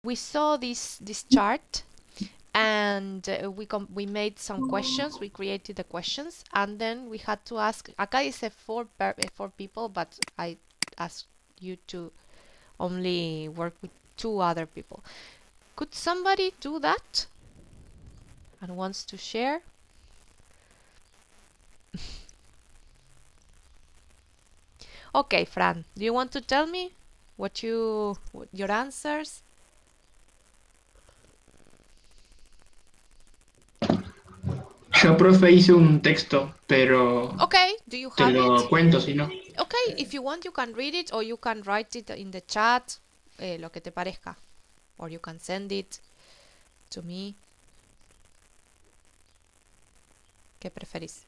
we saw this chart, and we made some questions. We created the questions, and then we had to ask. Acá dice four people, but I asked you to only work with 2 other people. Could somebody do that and wants to share? Okay, Fran, do you want to tell me your answers? Yo, profe, hice un texto, pero Okay, do you te have lo it? cuento si no. Okay, if you want, you can read it, or you can write it in the chat, lo que te parezca, or you can send it to me. ¿Qué preferís?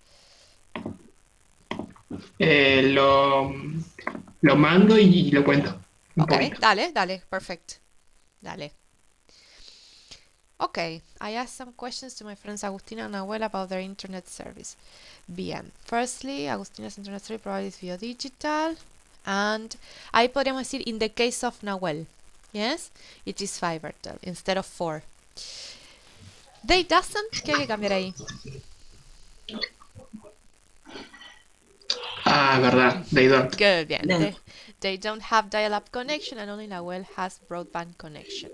Lo mando y lo cuento un Okay, poquito. dale, perfect. Dale. Okay, I asked some questions to my friends Agustina and Nahuel about their internet service. Bien, firstly, Agustina's internet service provided via digital, and ahí podríamos decir in the case of Nahuel, yes, it is FiberTel instead of 4. They doesn't, ¿qué hay que cambiar ahí? Ah, verdad, they don't. Good, bien. They don't have dial-up connection, and only Nahuel has broadband connection.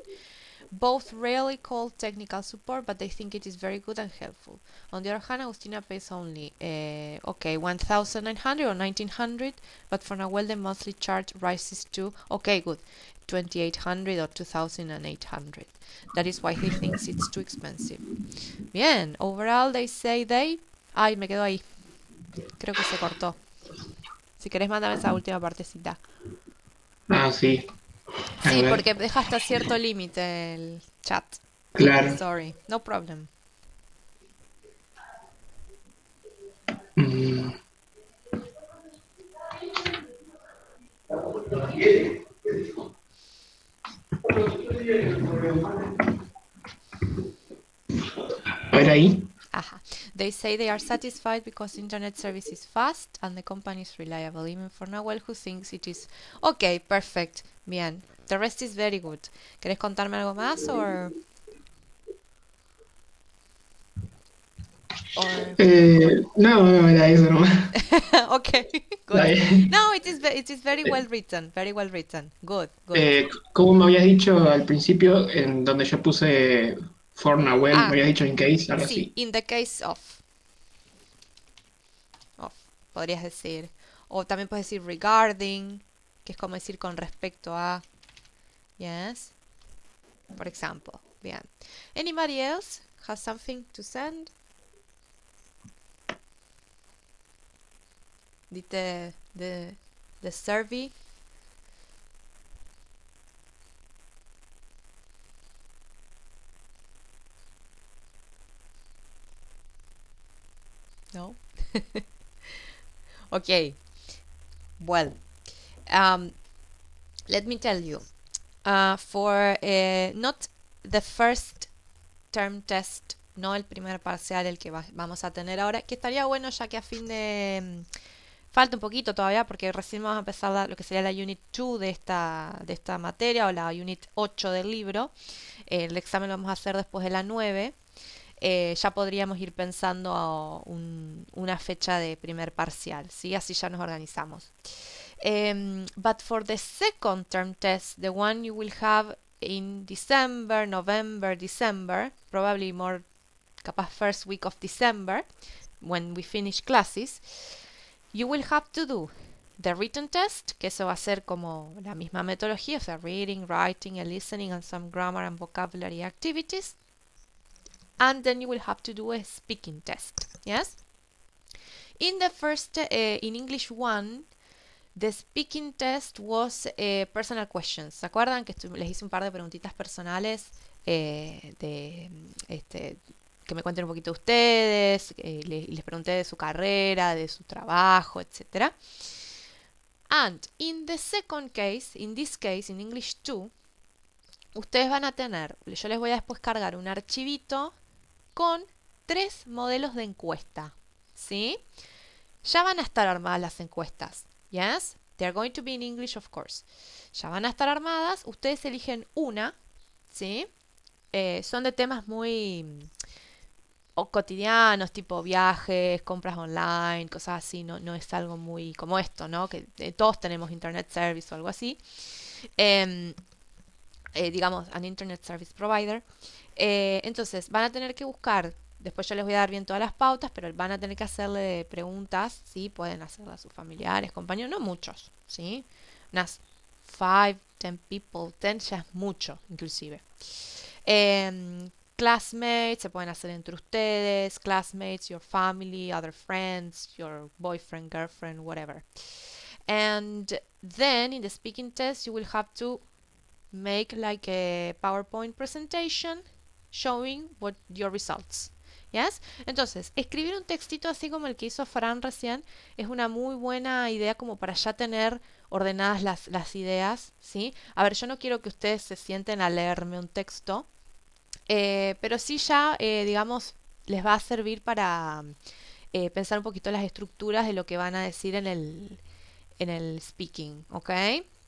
Both rarely call technical support, but they think it is very good and helpful. On the other hand, Agustina pays only, 1,900 or 1,900, but for Nahuel the monthly charge rises to, okay, good, 2,800 or 2,800. That is why he thinks it's too expensive. Bien, overall they say they... Ay, me quedo ahí. Creo que se cortó. Si querés, mándame esa última partecita. Ah, sí. A Sí, ver, porque deja hasta cierto límite el chat. claro. Sorry, no problem. Mm, a ver ahí. Aha. They say they are satisfied because internet service is fast and the company is reliable, even for Nahuel, who thinks it is. Okay, perfect. Bien. The rest is very good. ¿Querés contarme algo más or or No, no, era eso nomás. okay, good. Está bien. No, it is very well written, very well written. Good, good. Como me habías dicho al principio, en donde yo puse for Nahuel, me Ah, habías dicho in case, algo sí, así. in the case of, podrías decir. O también puedes decir regarding, que es como decir con respecto a. Yes. For example. Bien. Anybody else has something to send? Did the survey? No. Okay. Well, let me tell you. For not the first term test, no el primer parcial, el que vamos a tener ahora, que estaría bueno ya que a fin de... falta un poquito todavía porque recién vamos a empezar lo que sería la Unit 2 de esta materia o la Unit 8 del libro. El examen lo vamos a hacer después de la 9. Ya podríamos ir pensando a una fecha de primer parcial, ¿sí? Así ya nos organizamos. But for the second term test, the one you will have in December, November, December, probably more capaz first week of December, when we finish classes, you will have to do the written test, que eso va a ser como la misma metodología, o sea, reading, writing, and listening, and some grammar and vocabulary activities. And then you will have to do a speaking test, yes? In the first, in English 1, the speaking test was personal questions. ¿Se acuerdan que les hice un par de preguntitas personales que me cuenten un poquito de ustedes? Les pregunté de su carrera, de su trabajo, etc. And in the second case, in this case, in English 2, ustedes van a tener, yo les voy a después cargar un archivito con 3 modelos de encuesta, ¿sí? Ya van a estar armadas las encuestas, yes? They're going to be in English, of course. Ya van a estar armadas, ustedes eligen una, ¿sí? Son de temas muy o cotidianos, tipo viajes, compras online, cosas así, no, no es algo muy como esto, ¿no? Que todos tenemos internet service o algo así. Em, digamos, an internet service provider. Entonces, van a tener que buscar, después yo les voy a dar bien todas las pautas, pero van a tener que hacerle preguntas, ¿sí? Pueden hacerle a sus familiares, compañeros, no muchos, ¿sí? Unas 5, 10 people, 10 ya es mucho, inclusive. Classmates, se pueden hacer entre ustedes, classmates, your family, other friends, your boyfriend, girlfriend, whatever. And then in the speaking test, you will have to make like a PowerPoint presentation showing what your results. Yes? Entonces, escribir un textito así como el que hizo Fran recién es una muy buena idea como para ya tener ordenadas las ideas, ¿sí? A ver, yo no quiero que ustedes se sienten a leerme un texto, pero sí ya, digamos, les va a servir para pensar un poquito las estructuras de lo que van a decir en el speaking, ¿ok?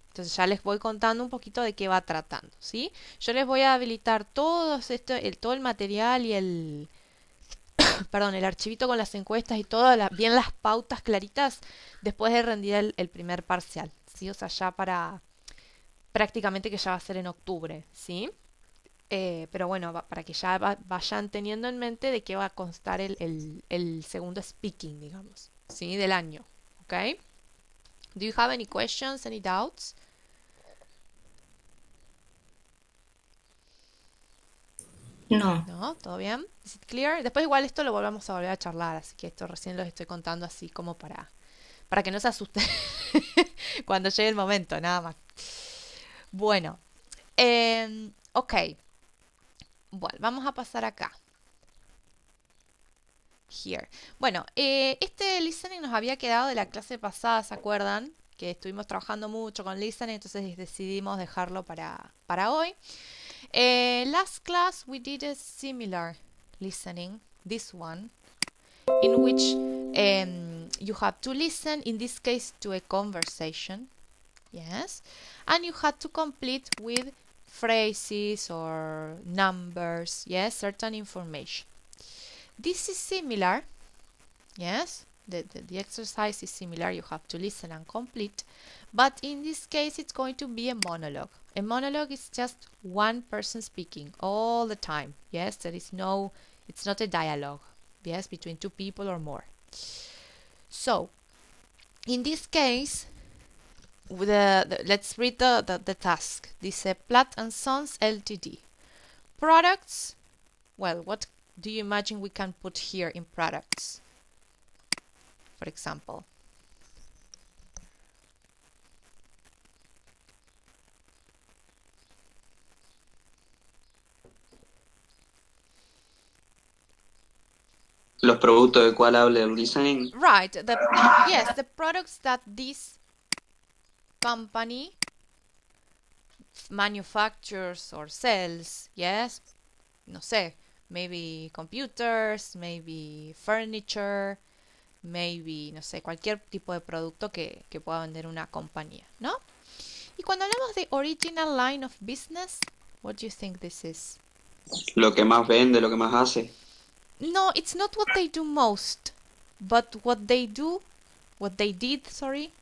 Entonces ya les voy contando un poquito de qué va tratando, ¿sí? Yo les voy a habilitar todo el material y perdón, el archivito con las encuestas y todo, bien las pautas claritas después de rendir el primer parcial, ¿sí? O sea, ya para prácticamente que ya va a ser en octubre, ¿sí? Pero bueno, para que ya vayan teniendo en mente de qué va a constar el segundo speaking, digamos, ¿sí? Del año, ¿ok? Do you have any questions, any doubts? No. ¿No? ¿Todo bien? ¿Is it clear? Después igual esto lo volvamos a volver a charlar, así que esto recién lo estoy contando así como para que no se asusten cuando llegue el momento, nada más. Bueno, ok. Bueno, vamos a pasar acá. Here. Bueno, este listening nos había quedado de la clase pasada, ¿se acuerdan? Que estuvimos trabajando mucho con listening, entonces decidimos dejarlo para hoy. Last class we did a similar listening, this one, in which you have to listen, in this case, to a conversation, yes, and you had to complete with phrases or numbers, yes, certain information. This is similar, yes, the exercise is similar, you have to listen and complete, but in this case it's going to be a monologue. A monologue is just one person speaking all the time, yes, it's not a dialogue, yes, between two people or more. So, in this case, let's read the task. Dice Platt and Sons Ltd. Products, well, what do you imagine we can put here in products? For example. Los productos de cuál habla el listening. Right. Yes, the products that this company manufactures or sells. Yes. No sé. Maybe computers, maybe furniture, maybe, no sé, cualquier tipo de producto que pueda vender una compañía, ¿no? Y cuando hablamos de original line of business, what do you think this is? Lo que más vende, lo que más hace. No, it's not what they do most, but what they did, sorry.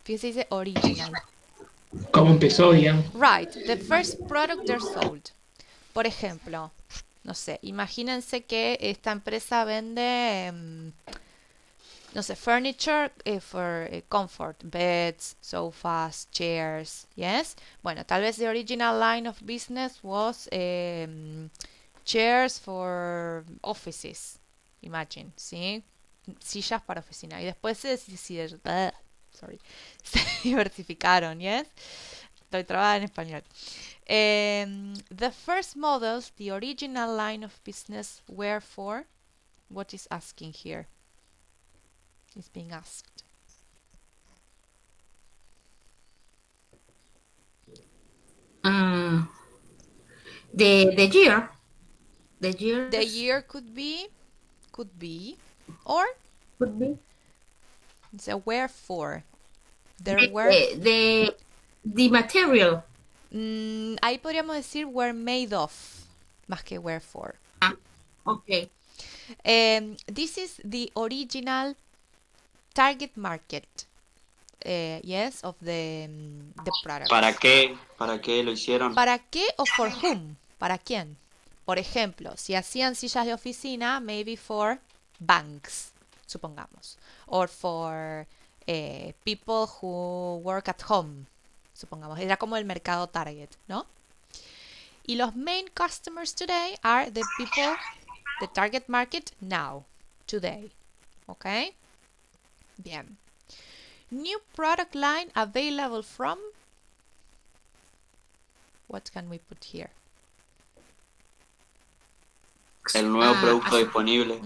Fíjese, dice original. ¿Cómo empezó, digamos? Right, the first product they're sold. Por ejemplo, no sé, imagínense que esta empresa vende, no sé, furniture for comfort, beds, sofas, chairs, yes? Bueno, tal vez the original line of business was chairs for offices, imagine, ¿sí? Sillas para oficina. Y después sorry, se diversificaron, ¿yes? Estoy trabada en español. The first models, the original line of business were for, what is asking here? Is being asked. The year. The year. The year could be, or Could be. it's a wherefore. The material. Ahí podríamos decir were made of, más que were for. Ah, okay. This is the original target market, yes, of the product. ¿Para qué lo hicieron? ¿Para qué o for whom? ¿Para quién? Por ejemplo, si hacían sillas de oficina, maybe for banks, supongamos. Or for people who work at home, supongamos. Era como el mercado target, ¿no? Y los main customers today are the people, the target market now, today. ¿Ok? Bien. New product line available from... What can we put here? El nuevo producto disponible.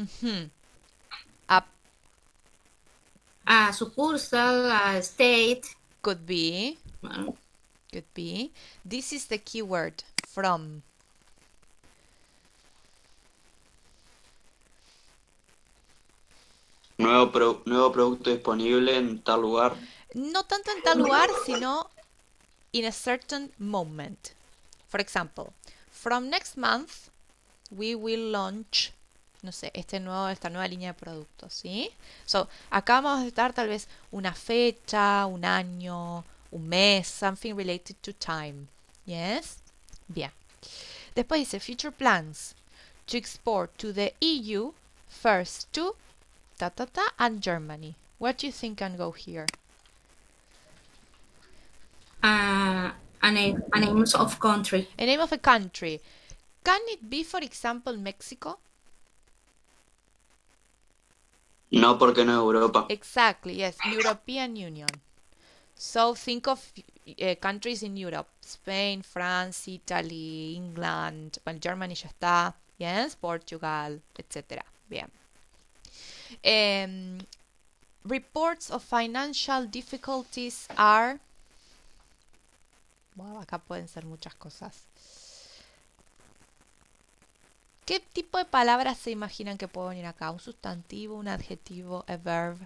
Sucursal, state. Could be. Bueno, Could be. This is the keyword from. Nuevo producto disponible en tal lugar. No tanto en tal lugar, sino in a certain moment. For example, from next month we will launch, no sé, esta nueva línea de productos, ¿sí? So, acá vamos a dar tal vez una fecha, un año, un mes, something related to time. Yes? Bien. Después dice future plans to export to the EU, first to and Germany. What do you think can go here? a names of country. A name of a country. Can it be, for example, Mexico? No, porque no es Europa. Exactly, yes, European Union. So think of countries in Europe. Spain, France, Italy, England, well, Germany ya está, yes, Portugal, etc. Bien. Reports of financial difficulties are... Bueno, acá pueden ser muchas cosas. ¿Qué tipo de palabras se imaginan que puedo venir acá? ¿Un sustantivo, un adjetivo, a verb?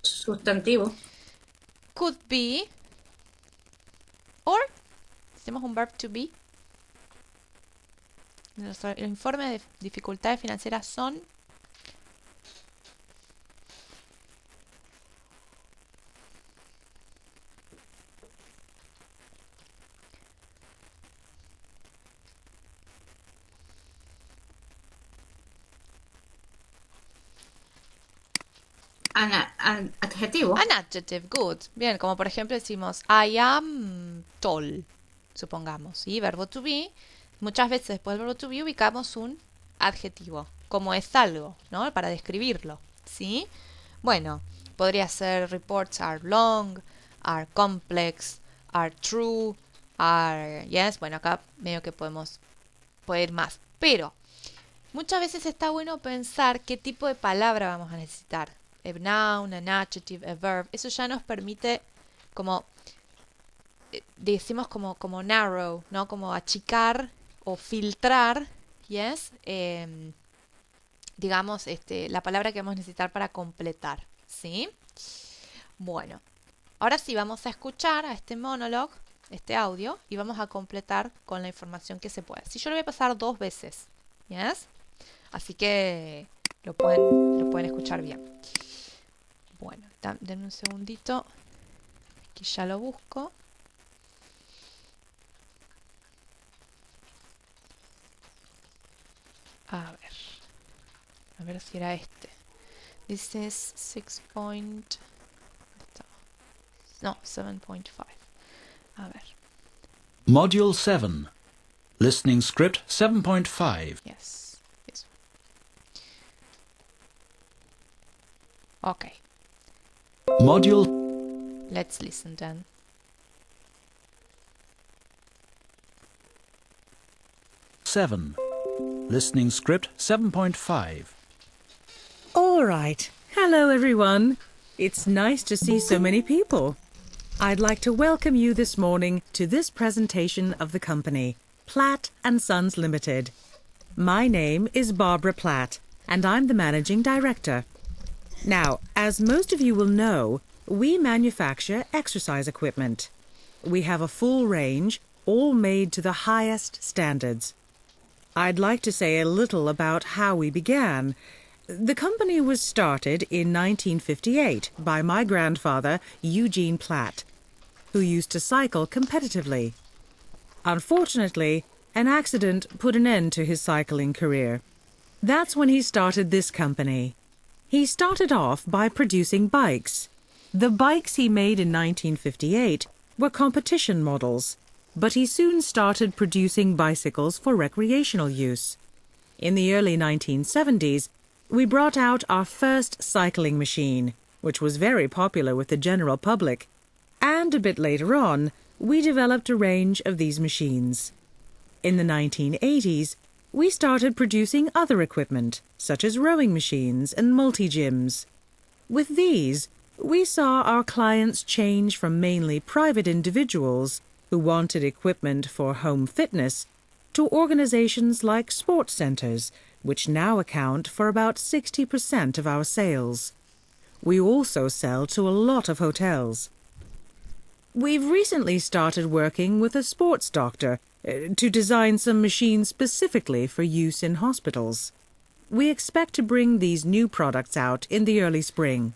Sustantivo. Could be. Or, hacemos un verb to be. Los informes de dificultades financieras son... An adjetivo. An adjective, good. Bien, como por ejemplo decimos I am tall, supongamos, ¿sí? Verbo to be. Muchas veces después del verbo to be ubicamos un adjetivo, como es algo, ¿no? Para describirlo, ¿sí? Bueno, podría ser reports are long, are complex, are true, are... Yes, bueno, acá medio que puede ir más. Pero muchas veces está bueno pensar qué tipo de palabra vamos a necesitar. A noun, an adjective, a verb. Eso ya nos permite como... decimos como narrow, ¿no? Como achicar o filtrar, yes, digamos, la palabra que vamos a necesitar para completar, ¿sí? Bueno, ahora sí vamos a escuchar a este monólogo, este audio, y vamos a completar con la información que se pueda. Si yo lo voy a pasar 2 veces, yes, así que lo pueden escuchar bien. Bueno, denme un segundito, que ya lo busco. A ver si era este. This is 6 point... No, 7.5. A ver. Module 7. Listening script 7.5. Yes. This one. Okay. Module Let's listen then. 7. Listening script 7.5. All right. Hello, everyone. It's nice to see so many people. I'd like to welcome you this morning to this presentation of the company, Platt & Sons Limited. My name is Barbara Platt, and I'm the Managing Director. Now, as most of you will know, we manufacture exercise equipment. We have a full range, all made to the highest standards. I'd like to say a little about how we began. The company was started in 1958 by my grandfather, Eugene Platt, who used to cycle competitively. Unfortunately, an accident put an end to his cycling career. That's when he started this company. He started off by producing bikes. The bikes he made in 1958 were competition models, but he soon started producing bicycles for recreational use. In the early 1970s, we brought out our first cycling machine, which was very popular with the general public, and a bit later on, we developed a range of these machines. In the 1980s, we started producing other equipment, such as rowing machines and multi-gyms. With these, we saw our clients change from mainly private individuals who wanted equipment for home fitness to organizations like sports centers, which now account for about 60% of our sales. We also sell to a lot of hotels. We've recently started working with a sports doctor to design some machines specifically for use in hospitals. We expect to bring these new products out in the early spring.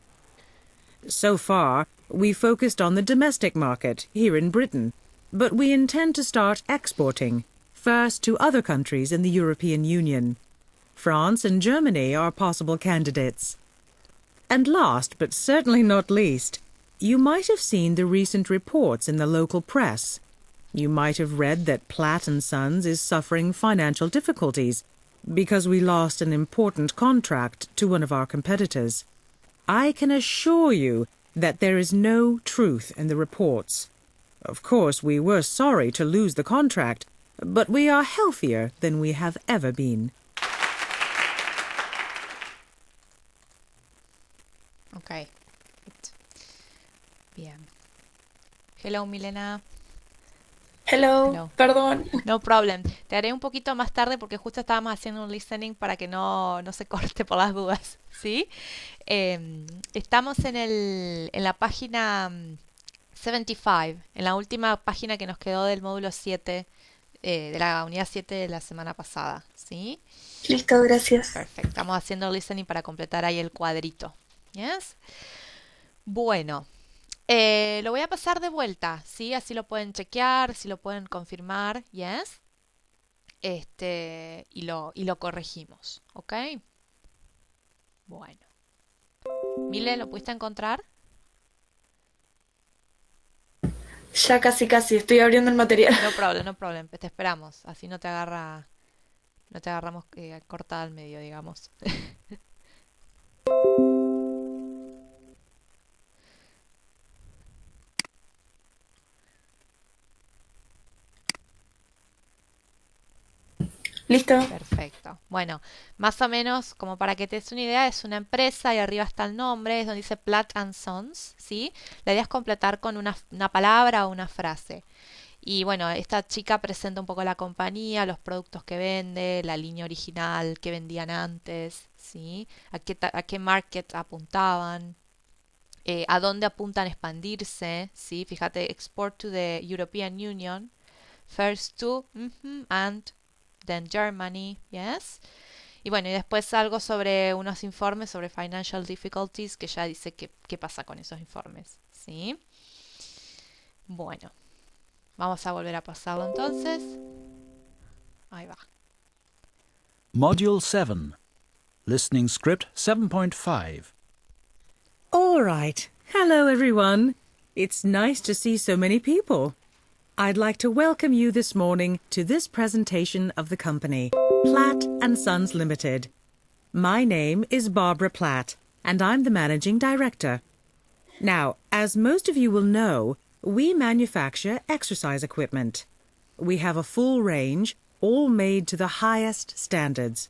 So far, we focused on the domestic market here in Britain, but we intend to start exporting, first to other countries in the European Union. France and Germany are possible candidates. And last, but certainly not least, you might have seen the recent reports in the local press. You might have read that Platt & Sons is suffering financial difficulties because we lost an important contract to one of our competitors. I can assure you that there is no truth in the reports. Of course, we were sorry to lose the contract, but we are healthier than we have ever been. Ok. Bien. Hello, Milena. Hello, Hello. perdón. No problem. Te haré un poquito más tarde porque justo estábamos haciendo un listening para que no se corte por las dudas, ¿sí? Estamos en la página 75, en la última página que nos quedó del módulo 7, de la unidad 7 de la semana pasada, ¿sí? Listo, gracias. Perfecto. Estamos haciendo el listening para completar ahí el cuadrito. ¿Yes? Bueno. Lo voy a pasar de vuelta, ¿sí? Así lo pueden chequear, si lo pueden confirmar, ¿yes? Y lo corregimos, ¿ok? Bueno. Mile, ¿lo pudiste encontrar? Ya casi, estoy abriendo el material. No problem, no problem. Te esperamos. Así no te agarramos cortada al medio, digamos. Listo. Perfecto. Bueno, más o menos, como para que te des una idea, es una empresa y arriba está el nombre, es donde dice Platt & Sons, ¿sí? La idea es completar con una palabra o una frase. Y bueno, esta chica presenta un poco la compañía, los productos que vende, la línea original que vendían antes, ¿sí? A qué market apuntaban, a dónde apuntan a expandirse, ¿sí? Fíjate, export to the European Union, first to, and then Germany, yes. Y bueno, y después algo sobre unos informes sobre financial difficulties, que ya dice qué pasa con esos informes, ¿sí? Bueno, vamos a volver a pasarlo entonces. Ahí va. Module 7. Listening Script 7.5. All right. Hello, everyone. It's nice to see so many people. I'd like to welcome you this morning to this presentation of the company, Platt & Sons Limited. My name is Barbara Platt, and I'm the Managing Director. Now, as most of you will know, we manufacture exercise equipment. We have a full range, all made to the highest standards.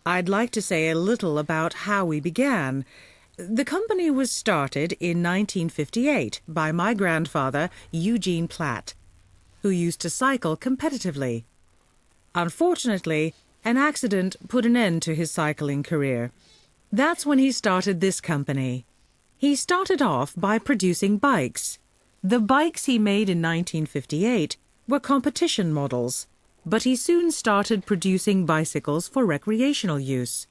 I'd like to say a little about how we began. The company was started in 1958 by my grandfather, Eugene Platt, who used to cycle competitively. Unfortunately, an accident put an end to his cycling career. That's when he started this company. He started off by producing bikes. The bikes he made in 1958 were competition models, but he soon started producing bicycles for recreational use.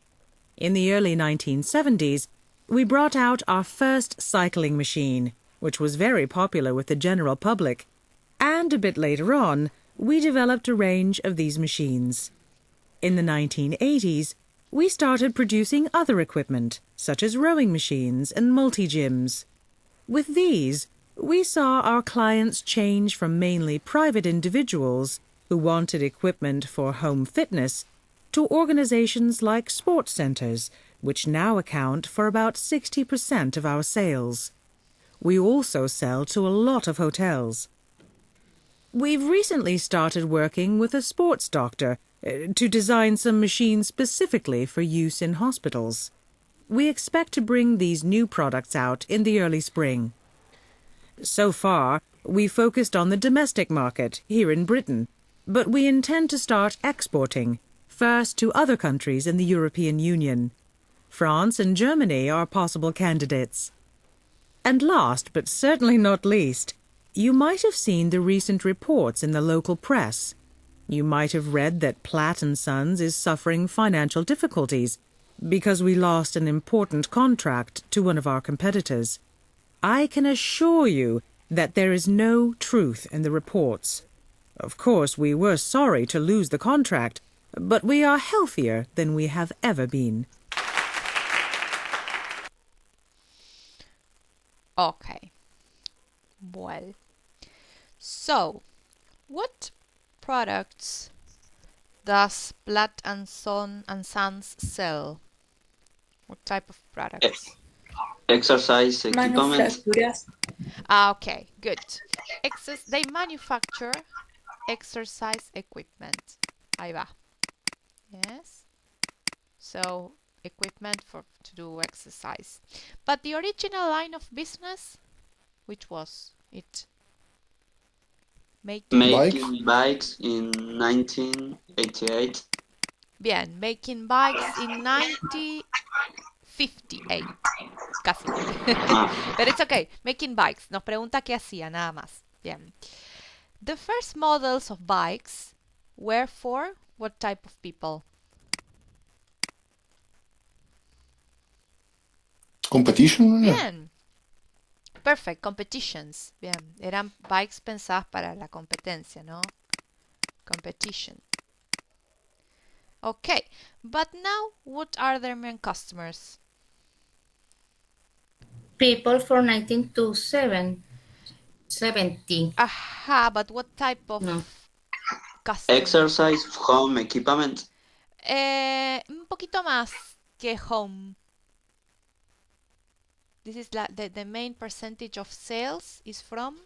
In the early 1970s, we brought out our first cycling machine, which was very popular with the general public. And a bit later on, we developed a range of these machines. In the 1980s, we started producing other equipment, such as rowing machines and multi-gyms. With these, we saw our clients change from mainly private individuals who wanted equipment for home fitness to organizations like sports centers, which now account for about 60% of our sales. We also sell to a lot of hotels. We've recently started working with a sports doctor to design some machines specifically for use in hospitals. We expect to bring these new products out in the early spring. So far, we focused on the domestic market here in Britain, but we intend to start exporting, first to other countries in the European Union. France and Germany are possible candidates. And last, but certainly not least, you might have seen the recent reports in the local press. You might have read that Platt & Sons is suffering financial difficulties because we lost an important contract to one of our competitors. I can assure you that there is no truth in the reports. Of course, we were sorry to lose the contract, but we are healthier than we have ever been. Okay. Well. So, what products does Platt and Sons sell? What type of products? Exercise equipment. Manufacturas. Okay, good. They manufacture exercise equipment. Ahí va. Yes. So, equipment to do exercise. But the original line of business, which was it? Making bikes in 1988. Bien, making bikes in 1958. Casi. But it's okay. Making bikes. Nos pregunta qué hacía, nada más. Bien. The first models of bikes were for what type of people? Competition? Bien. Perfect. Competitions. Bien. Eran bikes pensadas para la competencia, ¿no? Competition. Okay. But now, what are their main customers? People for 1970. Aha, but what type of No. customer? Exercise home equipment. Un poquito más que home. This is the main percentage of sales is from.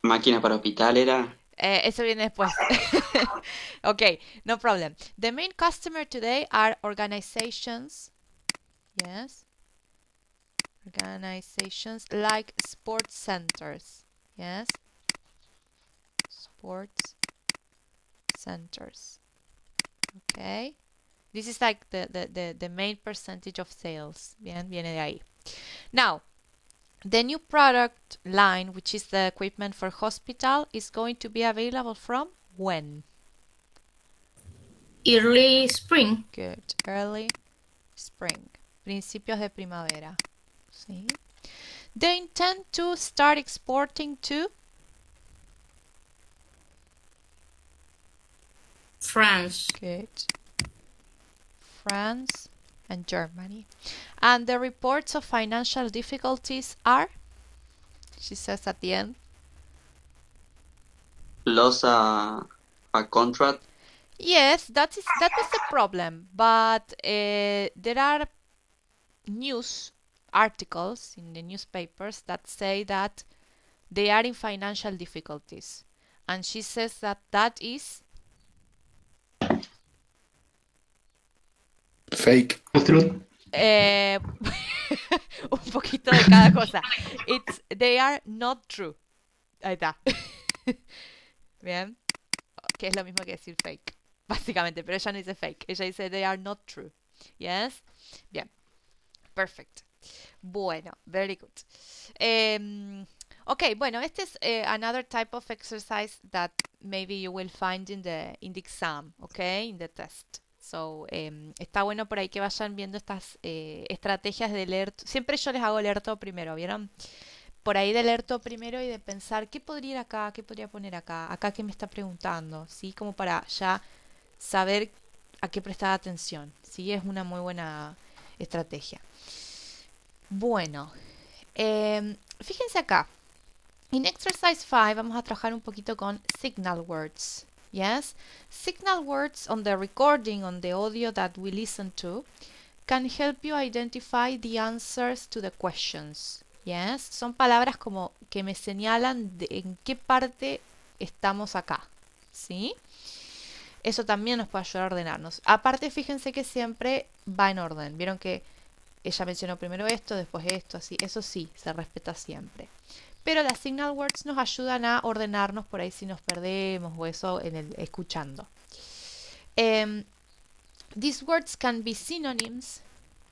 Máquina para hospital era. Eso viene después. Okay, no problem. The main customer today are organizations. Yes. Organizations like sports centers. Yes. Sports centers. Okay. This is like the main percentage of sales. Bien, viene de ahí. Now, the new product line, which is the equipment for hospital, is going to be available from when? Early spring. Good. Early spring. Principios de primavera. See? They intend to start exporting to France. Good. France and Germany. And the reports of financial difficulties are, she says at the end. Lost a contract. Yes, that is the problem. But there are news articles in the newspapers that say that they are in financial difficulties. And she says that is Fake. Truth. un poquito de cada cosa. They are not true. Ahí está. Bien. Que es lo mismo que decir fake, básicamente, pero ella no dice fake, ella dice they are not true. Yes. Bien. Perfect. Bueno, very good. Okay, bueno, este es another type of exercise that maybe you will find in the exam, okay, in the test. So, está bueno por ahí que vayan viendo estas estrategias de leer. Siempre yo les hago leer todo primero, ¿vieron? Por ahí de leer todo primero y de pensar, ¿qué podría ir acá? ¿Qué podría poner acá? ¿Acá qué me está preguntando? ¿Sí? Como para ya saber a qué prestar atención. ¿Sí? Es una muy buena estrategia. Bueno, fíjense acá. En exercise 5 vamos a trabajar un poquito con signal words. Yes? Signal words on the recording, on the audio that we listen to, can help you identify the answers to the questions. Yes? Son palabras como que me señalan en qué parte estamos acá. ¿Sí? Eso también nos puede ayudar a ordenarnos. Aparte, fíjense que siempre va en orden. Vieron que ella mencionó primero esto, después esto, así. Eso sí, se respeta siempre. Pero las signal words nos ayudan a ordenarnos por ahí si nos perdemos o eso en el escuchando. These words can be synonyms,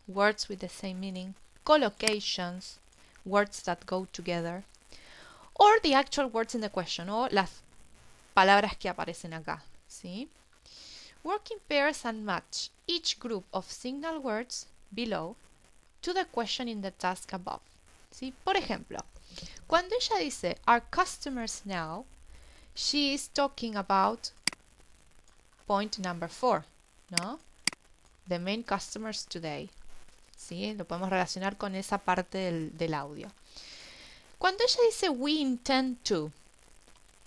words with the same meaning, collocations, words that go together, or the actual words in the question, o las palabras que aparecen acá. ¿Sí? Work in pairs and match each group of signal words below to the question in the task above. ¿Sí? Por ejemplo, cuando ella dice our customers now, she is talking about point number 4, ¿no? The main customers today. ¿Sí? Lo podemos relacionar con esa parte del audio. Cuando ella dice we intend to,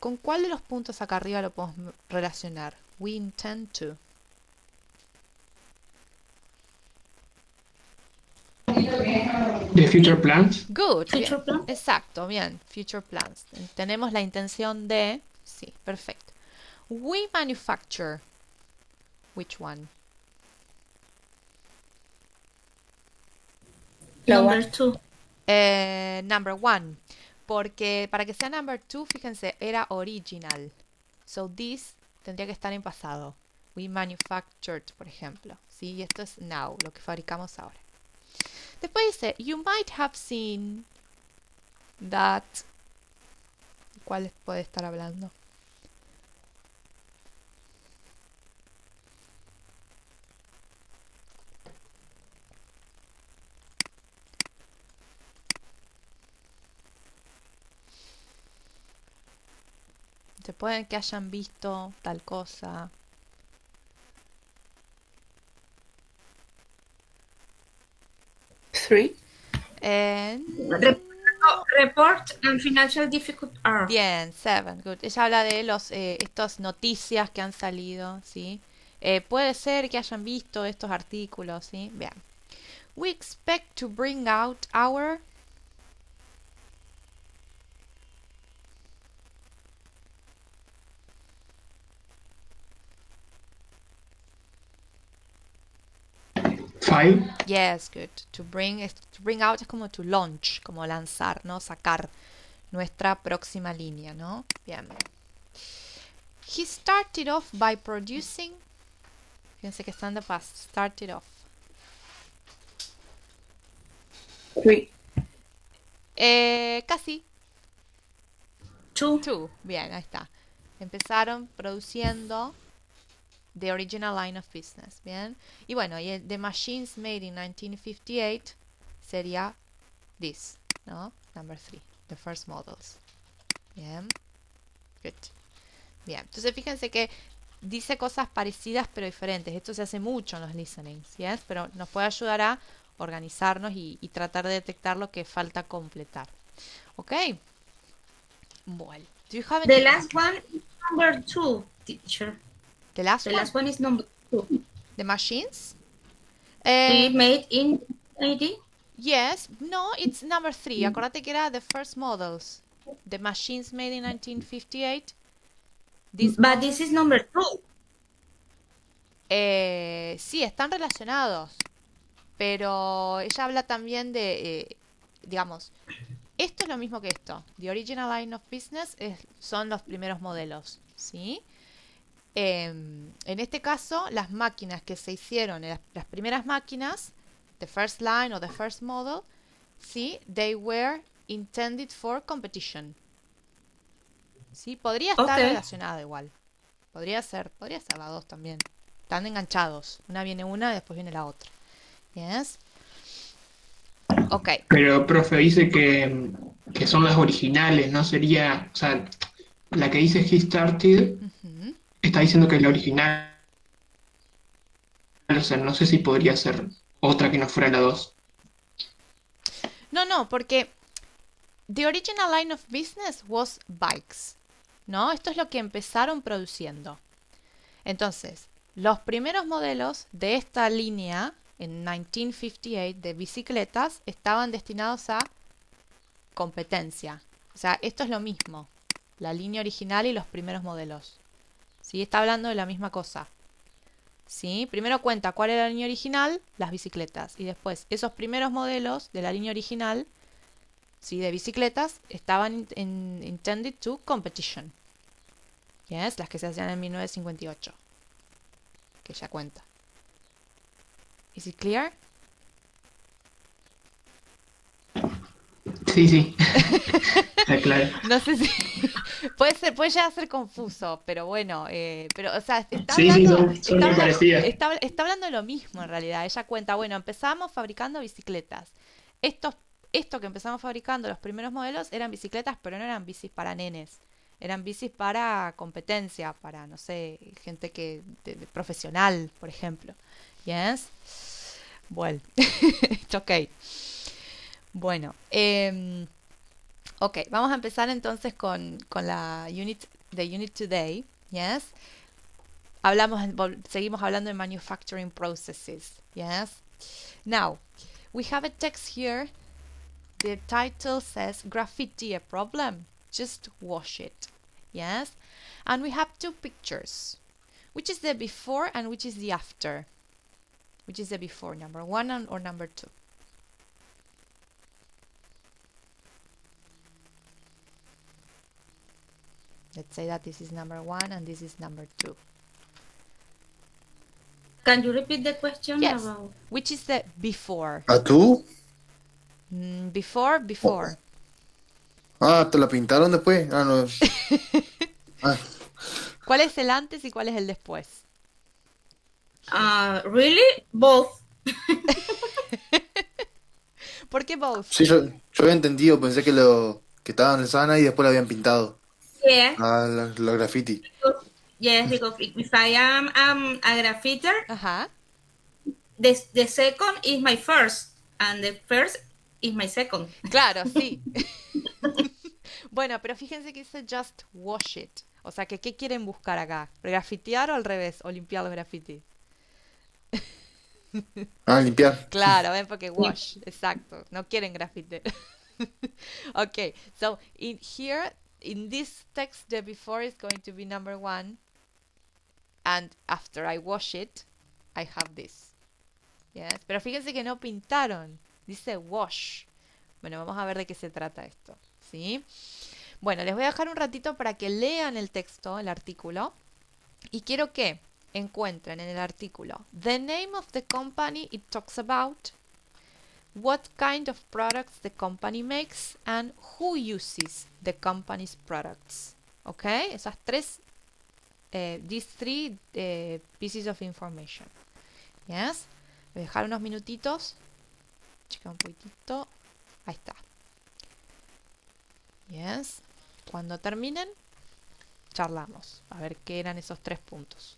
¿con cuál de los puntos acá arriba lo podemos relacionar? We intend to. The future plans. Good. Future Bien. plan. Exacto, bien. Future plans. Tenemos la intención de... Sí, perfecto. We manufacture. Which one? Number 2. Number 1. Porque para que sea number 2, fíjense, era original. So this tendría que estar en pasado. We manufactured, por ejemplo. ¿Sí? Y esto es now, lo que fabricamos ahora. Después dice, you might have seen that... ¿Cuál puede estar hablando? Se pueden que hayan visto tal cosa. Three. Report and financial difficult are. Bien, 7, good. Ella habla de estas noticias que han salido, ¿sí? Puede ser que hayan visto estos artículos, ¿sí? Bien. We expect to bring out our... Five. Yes, good. To bring out es como to launch, como lanzar, ¿no? Sacar nuestra próxima línea, ¿no? Bien. He started off by producing... Fíjense que está en the past. Started off. Three. Casi. 2. 2. Bien, ahí está. Empezaron produciendo the original line of business. Bien. Y bueno, y the machines made in 1958 sería this, ¿no? Number 3. The first models. Bien. Good. Bien. Entonces fíjense que dice cosas parecidas pero diferentes. Esto se hace mucho en los listenings, ¿yes? Pero nos puede ayudar a organizarnos y tratar de detectar lo que falta completar. ¿Ok? Bueno. Do you have any... The last one is number 2, teacher. The last The one? last one is number 2. The machines? We made in 80. Yes. No, it's number 3. Acordate que era the first models. The machines made in 1958. But this is number 2. Sí, están relacionados. Pero ella habla también de, digamos, Esto es lo mismo que esto. The original line of business son los primeros modelos, ¿sí? En este caso, las máquinas que se hicieron, las primeras máquinas, the first line o the first model, ¿sí? They were intended for competition. ¿Sí? Podría estar Okay. relacionado igual. Podría ser las dos también. Están enganchados. Una viene una, después viene la otra. Yes. Ok. Pero, profe, dice que son las originales, ¿no? Sería, o sea, la que dice He Started Ujú. está diciendo que es la original, o sea, no sé si podría ser otra que no fuera la 2. No, porque the original line of business was bikes. ¿No? Esto es lo que empezaron produciendo. Entonces, los primeros modelos de esta línea en 1958 de bicicletas estaban destinados a competencia. O sea, esto es lo mismo. La línea original y los primeros modelos. ¿Sí? Está hablando de la misma cosa. ¿Sí? Primero cuenta cuál era la línea original, las bicicletas. Y después, esos primeros modelos de la línea original, ¿sí? De bicicletas, estaban intended to competition. Yes, las que se hacían en 1958. Que ya cuenta. Is it clear? Sí, sí, está claro. No sé si puede llegar a ser confuso, pero bueno, pero o sea, está Sí, sí, hablando, son muy parecidas. está hablando de lo mismo en realidad. Ella cuenta, bueno, empezamos fabricando bicicletas. Esto que empezamos fabricando, los primeros modelos, eran bicicletas, pero no eran bicis para nenes. Eran bicis para competencia, para, no sé, gente de profesional, por ejemplo. Yes. Bueno, it's okay. Bueno, ok, vamos a empezar entonces con la unit today. Yes. Seguimos hablando de manufacturing processes. Yes. Now, we have a text here. The title says graffiti a problem. Just wash it. Yes. And we have two pictures. Which is the before and which is the after? Which is the before, number one or number two? Let's say that this is number one and this is number two. Can you repeat the question Yes. about? Which is the before? ¿A tú? Before. Ah, ¿te la pintaron después? Ah, no. Ah, ¿Cuál es el antes y cuál es el después? Really? Both. ¿Por qué both? sí, yo había entendido, pensé que estaban en sana y después la habían pintado. Yeah. Ah, la graffiti. Yes, because if I am a graffiter, Ajá. the second is my first, and the first is my second. Claro, sí. Bueno, pero fíjense que dice just wash it. O sea, que ¿qué quieren buscar acá? ¿Grafitear o al revés? ¿O limpiar los grafitis? Ah, limpiar. Claro, ven porque wash, exacto. No quieren grafite. Okay, so in this text, the before is going to be number one, and after I wash it, I have this. Yes, pero fíjense que no pintaron, dice wash. Bueno, vamos a ver de qué se trata esto, ¿sí? Bueno, les voy a dejar un ratito para que lean el texto, el artículo, y quiero que encuentren en el artículo the name of the company it talks about, what kind of products the company makes, and who uses the company's products. ¿Ok? Esas tres, these three pieces of information. Yes. Voy a dejar unos minutitos. Checa un poquitito. Ahí está. Yes. Cuando terminen, charlamos. A ver qué eran esos 3 puntos.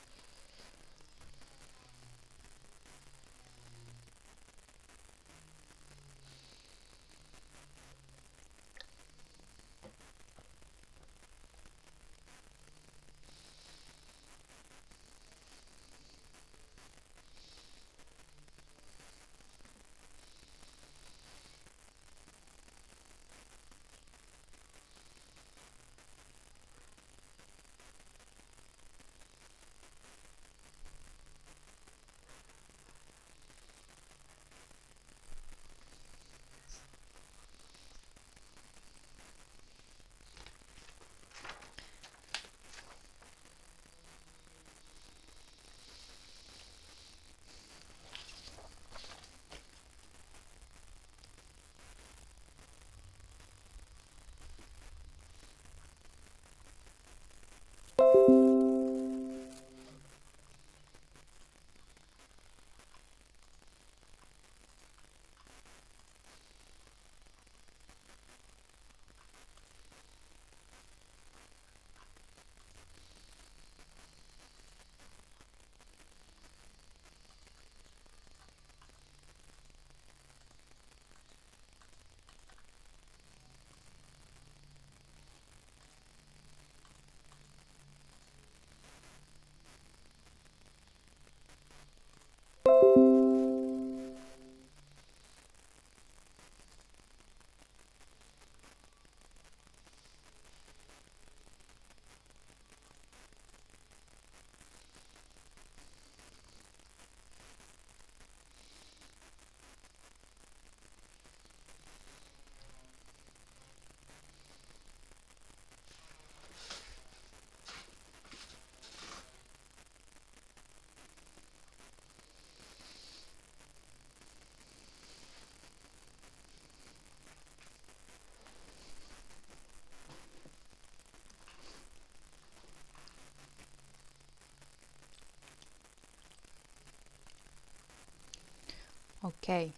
Okay.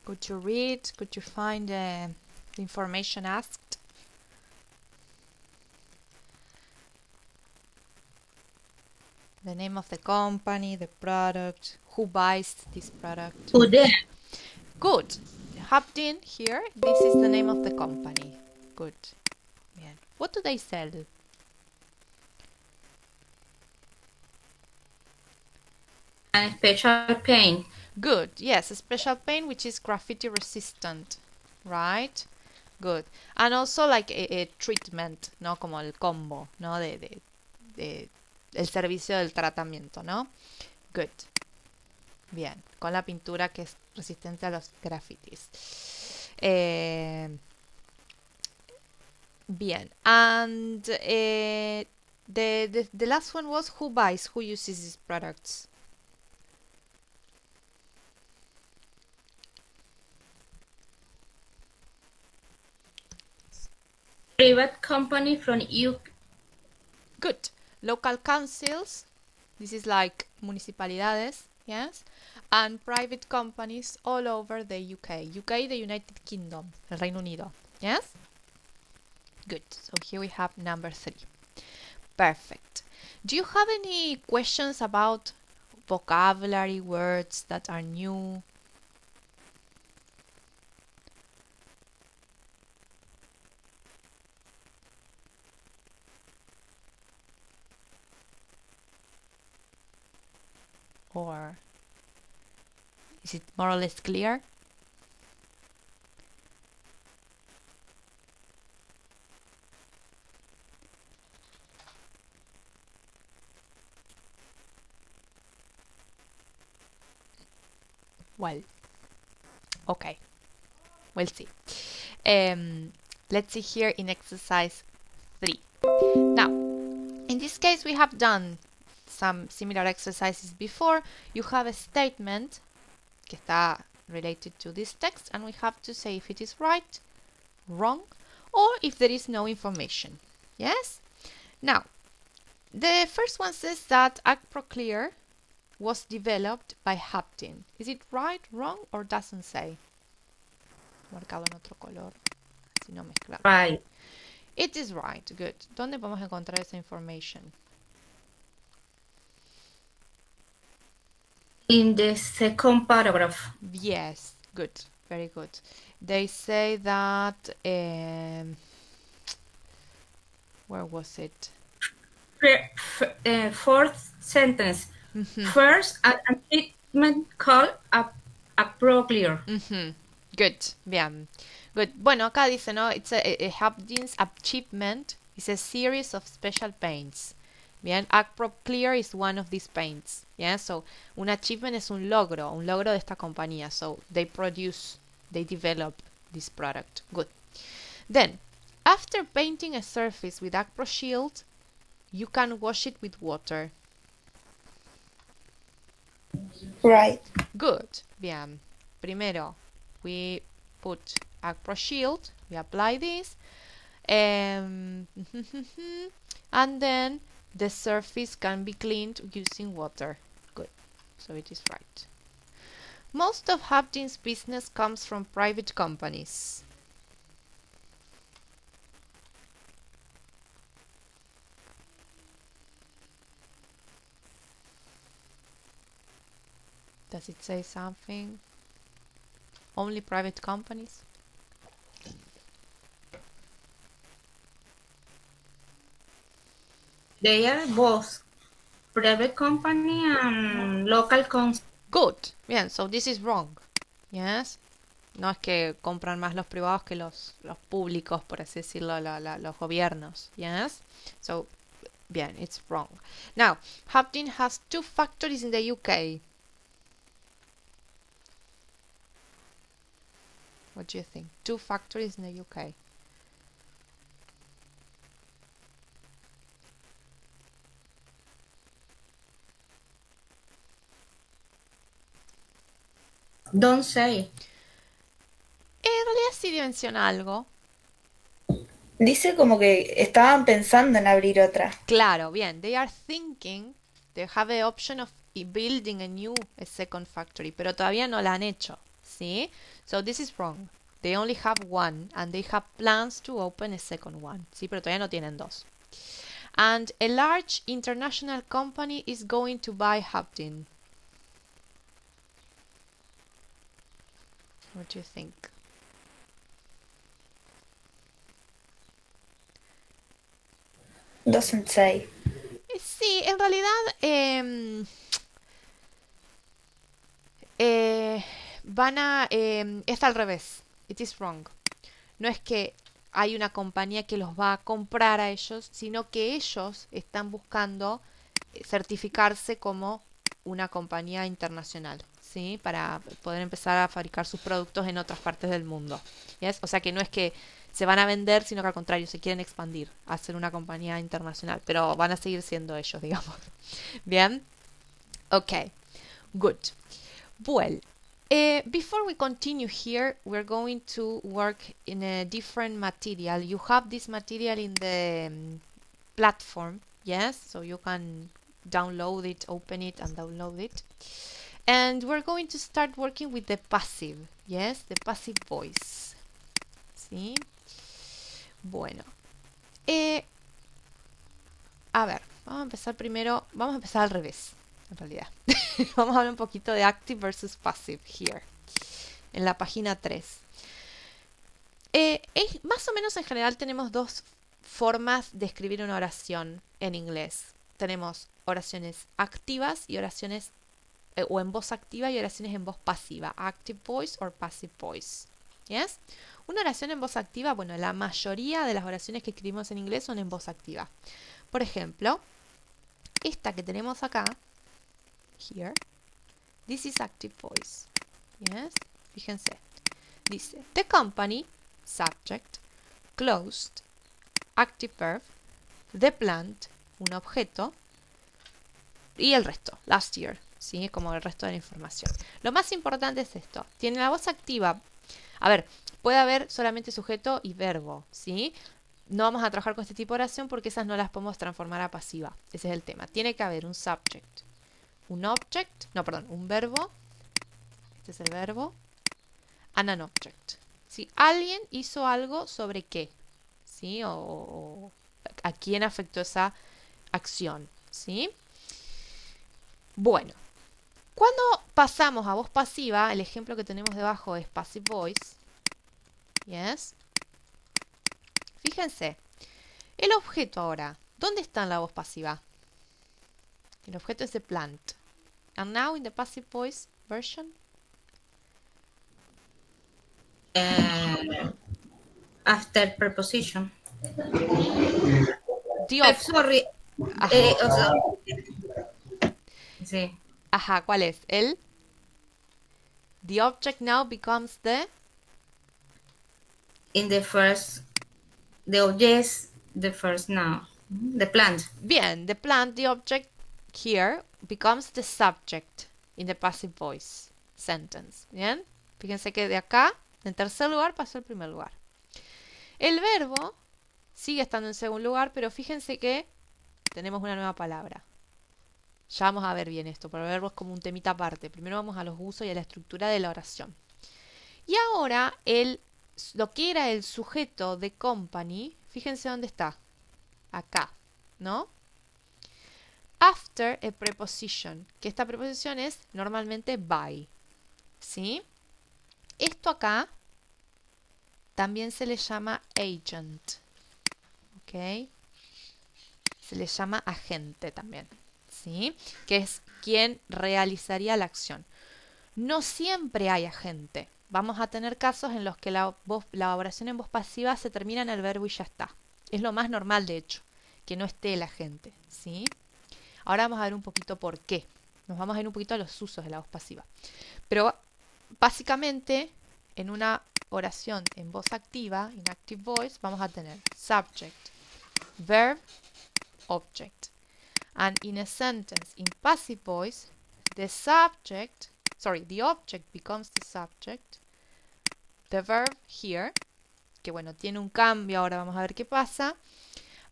Could you read? Could you find the information asked? The name of the company, the product, who buys this product. Today. Good. Haptin here, this is the name of the company. Good. Bien. What do they sell? And special paint. Good. Yes, a special paint which is graffiti resistant. Right? Good. And also like a treatment, ¿no? Como el combo, ¿no? El servicio del tratamiento, ¿no? Good. Bien. Con la pintura que es resistente a los grafitis. Bien. And the last one was who buys, who uses these products. Private company from UK. Good. Local councils. This is like municipalidades, yes? And private companies all over the UK. UK, the United Kingdom, el Reino Unido, yes? Good. So here we have number 3. Perfect. Do you have any questions about vocabulary, words that are new? Or is it more or less clear? Well, okay, we'll see. Let's see here in exercise 3. Now, in this case, we have done some similar exercises before. You have a statement que está related to this text, and we have to say if it is right, wrong, or if there is no information. Yes? Now, the first one says that AgProClear was developed by Haptin. Is it right, wrong, or doesn't say? Marcado en otro color, así no mezclamos. Right. It is right. Good. ¿Dónde podemos encontrar esa information? In the second paragraph. Yes, good, very good. They say that, where was it? Fourth sentence. First, a treatment called a proclear. Good, bien. Good. Bueno, acá dice, ¿no? It's a Haptin's achievement is a series of special paints. Bien, AgProClear is one of these paints. Yeah, so un achievement es un logro de esta compañía. So they develop this product. Good. Then, after painting a surface with AgProShield, you can wash it with water. Right. Good. Bien. Primero, we put AgProShield, we apply this, and then the surface can be cleaned using water. Good. So it is right. Most of Haptin's business comes from private companies. Does it say something? Only private companies? They are both private company and local council. Good. Bien, so this is wrong. Yes. No es que compran más los privados que los públicos, por así decirlo, los gobiernos. Yes. So, bien, it's wrong. Now, Haptin has 2 factories in the UK. What do you think? 2 factories in the UK. Don't say. En realidad sí menciona algo. Dice como que estaban pensando en abrir otra. Claro, bien. They are thinking, they have the option of building a second factory, pero todavía no la han hecho. ¿sí? So this is wrong. They only have one and they have plans to open a second one, ¿sí? Pero todavía no tienen dos. And a large international company is going to buy Haptin. What do you think? Doesn't say. Sí, en realidad es al revés. It is wrong. No es que hay una compañía que los va a comprar a ellos, sino que ellos están buscando certificarse como una compañía internacional, ¿sí? Para poder empezar a fabricar sus productos en otras partes del mundo. ¿Yes? O sea que no es que se van a vender, sino que al contrario, se quieren expandir a ser una compañía internacional, pero van a seguir siendo ellos, digamos. Bien. Okay. Good. Well, before we continue here, we're going to work in a different material. You have this material in the platform, yes? So you can download it, open it, and download it. And we're going to start working with the passive, yes? The passive voice. ¿Sí? Bueno. A ver, vamos a empezar primero, vamos a empezar al revés, en realidad. Vamos a hablar un poquito de active versus passive here, en la página 3. Más o menos en general tenemos dos formas de escribir una oración en inglés. Tenemos oraciones activas y oraciones o en voz activa y oraciones en voz pasiva. Active voice or passive voice. ¿Yes? Una oración en voz activa, bueno, la mayoría de las oraciones que escribimos en inglés son en voz activa. Por ejemplo, esta que tenemos acá, here, this is active voice. Yes? Fíjense. Dice, the company, subject, closed, active verb, the plant, un objeto, y el resto, last year, ¿sí? Como el resto de la información. Lo más importante es esto. Tiene la voz activa. A ver, puede haber solamente sujeto y verbo, ¿sí? No vamos a trabajar con este tipo de oración porque esas no las podemos transformar a pasiva. Ese es el tema. Tiene que haber un subject, un object, no, perdón, un verbo. Este es el verbo. And an object. ¿Sí? Alguien hizo algo sobre qué, ¿sí? O a quién afectó esa acción, ¿sí? Bueno, cuando pasamos a voz pasiva, el ejemplo que tenemos debajo es passive voice. Yes. Fíjense, el objeto ahora, ¿dónde está en la voz pasiva? El objeto es the plant. And now in the passive voice version. After preposition. Sorry. Ajá. Sí. Ajá, ¿cuál es? The object now becomes the... In the first... The object, the first now. The plant. Bien, the plant, the object here becomes the subject in the passive voice sentence. Bien, fíjense que de acá, en tercer lugar, pasó al primer lugar. El verbo sigue estando en segundo lugar, pero fíjense que tenemos una nueva palabra. Ya vamos a ver bien esto, pero el verbo es como un temita aparte. Primero vamos a los usos y a la estructura de la oración. Y ahora lo que era el sujeto de company, fíjense dónde está. Acá, ¿no? After a preposition, que esta preposición es normalmente by. ¿Sí? Esto acá también se le llama agent. ¿Ok? Se le llama agente también. ¿Sí? Que es quien realizaría la acción. No siempre hay agente. Vamos a tener casos en los que la oración en voz pasiva se termina en el verbo y ya está. Es lo más normal, de hecho, que no esté el agente. ¿Sí? Ahora vamos a ver un poquito por qué. Nos vamos a ir un poquito a los usos de la voz pasiva. Pero básicamente, en una oración en voz activa, in active voice, vamos a tener subject, verb, object. And in a sentence in passive voice, the object becomes the subject, the verb here, que bueno, tiene un cambio, ahora vamos a ver qué pasa,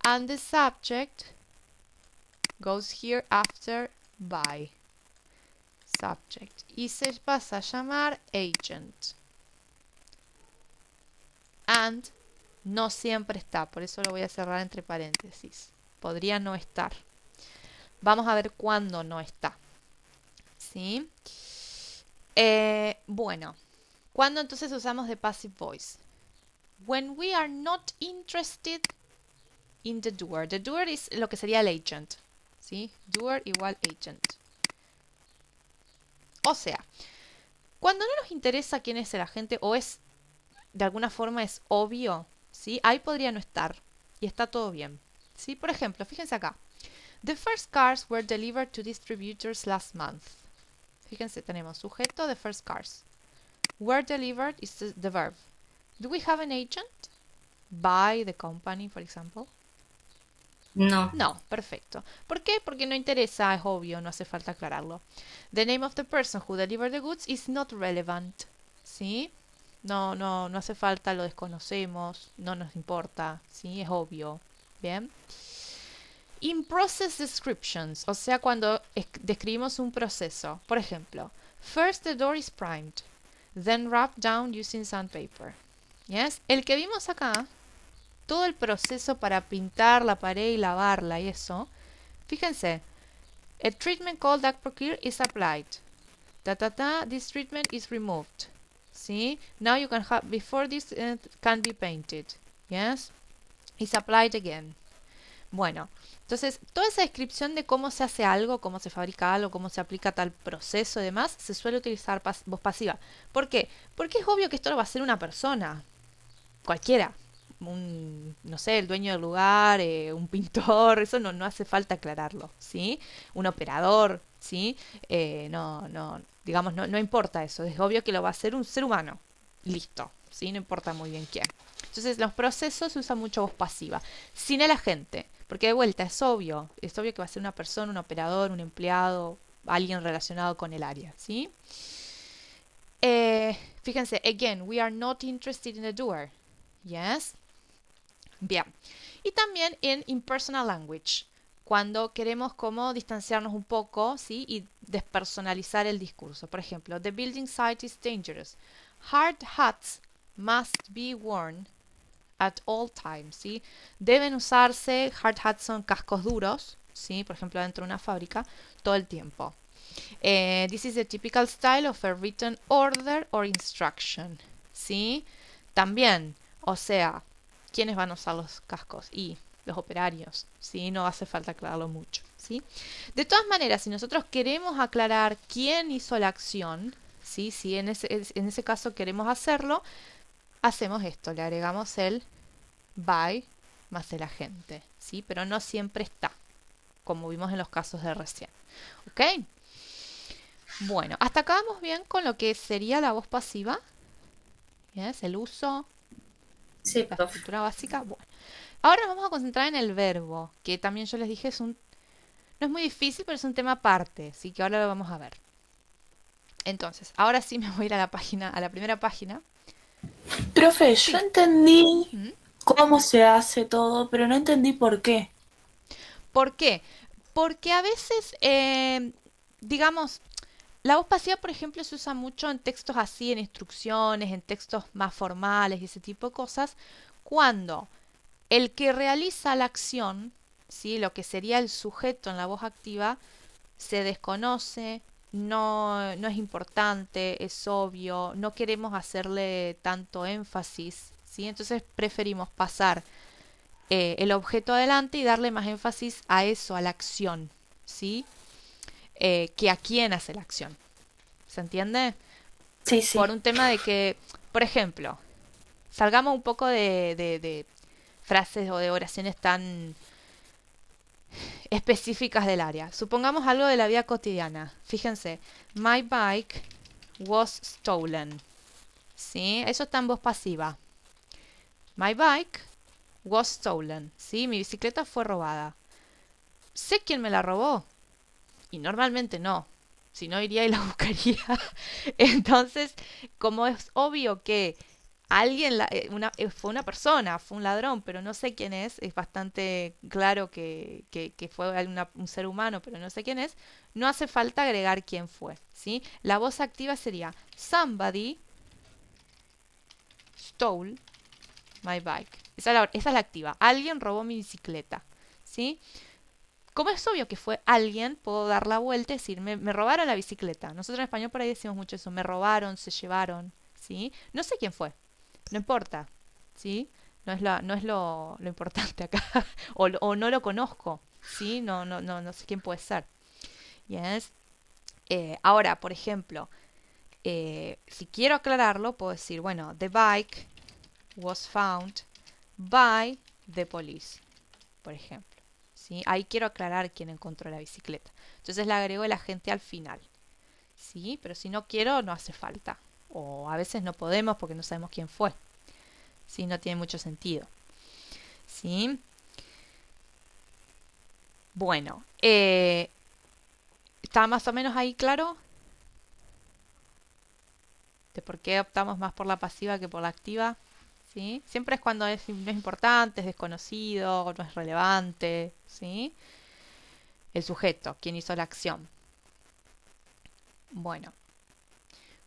and the subject goes here after by. subject. Y se pasa a llamar agent. And no siempre está, por eso lo voy a cerrar entre paréntesis. Podría no estar. Vamos a ver cuándo no está. ¿Sí? Bueno, ¿cuándo entonces usamos the passive voice? When we are not interested in the doer. The doer es lo que sería el agent. ¿Sí? Doer igual agent. O sea, cuando no nos interesa quién es el agente o es, de alguna forma es obvio, ¿sí? Ahí podría no estar y está todo bien. ¿Sí? Por ejemplo, fíjense acá. The first cars were delivered to distributors last month. Fíjense, tenemos sujeto, the first cars. Were delivered is the verb. Do we have an agent? By the company, for example. No. No, perfecto. ¿Por qué? Porque no interesa, es obvio, no hace falta aclararlo. The name of the person who delivered the goods is not relevant. ¿Sí? No hace falta, lo desconocemos, no nos importa, ¿sí? Es obvio. Bien. In process descriptions, o sea, cuando describimos un proceso. Por ejemplo, first the door is primed, then wrapped down using sandpaper. Yes? El que vimos acá, todo el proceso para pintar la pared y lavarla y eso, fíjense, a treatment called Dacprocure is applied. This treatment is removed. ¿Sí? Now you can have, before this can be painted. Yes? It's applied again. Bueno, entonces toda esa descripción de cómo se hace algo, cómo se fabrica algo, cómo se aplica tal proceso y demás, se suele utilizar voz pasiva. ¿Por qué? Porque es obvio que esto lo va a hacer una persona, cualquiera. No sé, el dueño del lugar, un pintor, eso no hace falta aclararlo, ¿sí? Un operador, ¿sí? Digamos, no importa eso, es obvio que lo va a hacer un ser humano, listo, ¿sí? No importa muy bien quién. Entonces, los procesos se usa mucho voz pasiva, sin el agente, porque de vuelta es obvio que va a ser una persona, un operador, un empleado, alguien relacionado con el área, ¿sí? Fíjense, again, we are not interested in the doer. Yes. Bien. Y también en impersonal language, cuando queremos como distanciarnos un poco, ¿sí? Y despersonalizar el discurso. Por ejemplo, the building site is dangerous. Hard hats must be worn at all times, ¿sí? Deben usarse, hard hats son cascos duros, ¿sí? Por ejemplo, dentro de una fábrica, todo el tiempo. This is a typical style of a written order or instruction, ¿sí? También, o sea, ¿quiénes van a usar los cascos? Y los operarios, ¿sí? No hace falta aclararlo mucho, ¿sí? De todas maneras, si nosotros queremos aclarar quién hizo la acción, ¿sí? Si en ese caso queremos hacerlo, hacemos esto, le agregamos el by más el agente, ¿sí? Pero no siempre está, como vimos en los casos de recién, ¿ok? Bueno, hasta acá vamos bien con lo que sería la voz pasiva. ¿Yes? El uso, Sí, la profe. estructura básica. Bueno, ahora nos vamos a concentrar en el verbo, que también yo les dije no es muy difícil, pero es un tema aparte, así que ahora lo vamos a ver. Entonces, ahora sí me voy a ir a la primera página. Profe, Sí. yo entendí ¿Mm? cómo se hace todo, pero no entendí por qué. ¿Por qué? Porque a veces, digamos, la voz pasiva, por ejemplo, se usa mucho en textos así, en instrucciones, en textos más formales y ese tipo de cosas, cuando el que realiza la acción, ¿sí? Lo que sería el sujeto en la voz activa, se desconoce, no es importante, es obvio, no queremos hacerle tanto énfasis, ¿sí? Entonces preferimos pasar el objeto adelante y darle más énfasis a eso, a la acción, ¿sí? Que a quién hace la acción. ¿Se entiende? Sí, sí. Por un tema de que, por ejemplo, salgamos un poco de frases o de oraciones tan específicas del área. Supongamos algo de la vida cotidiana. Fíjense, my bike was stolen. ¿Sí? Eso está en voz pasiva. My bike was stolen. ¿Sí? Mi bicicleta fue robada. ¿Sé quién me la robó? Y normalmente no. Si no, iría y la buscaría. Entonces, como es obvio que fue una persona, fue un ladrón, pero no sé quién es. Es bastante claro que fue un ser humano, pero no sé quién es. No hace falta agregar quién fue, ¿sí? La voz activa sería somebody stole my bike. Esa es la activa. Alguien robó mi bicicleta, ¿sí? Como es obvio que fue alguien, puedo dar la vuelta y decir, me robaron la bicicleta. Nosotros en español por ahí decimos mucho eso, me robaron, se llevaron, ¿sí? No sé quién fue, no importa, ¿sí? No es lo importante acá, o no lo conozco, ¿sí? No sé quién puede ser. Yes. Ahora, por ejemplo, si quiero aclararlo, puedo decir, bueno, the bike was found by the police, por ejemplo. ¿Sí? Ahí quiero aclarar quién encontró la bicicleta. Entonces le agrego el agente al final. ¿Sí? Pero si no quiero, no hace falta. O a veces no podemos porque no sabemos quién fue. ¿Sí? No tiene mucho sentido. ¿Sí? Bueno, ¿está más o menos ahí claro? ¿De por qué optamos más por la pasiva que por la activa? ¿Sí? Siempre es cuando no es importante, es desconocido, no es relevante. ¿Sí? El sujeto, quien hizo la acción. Bueno,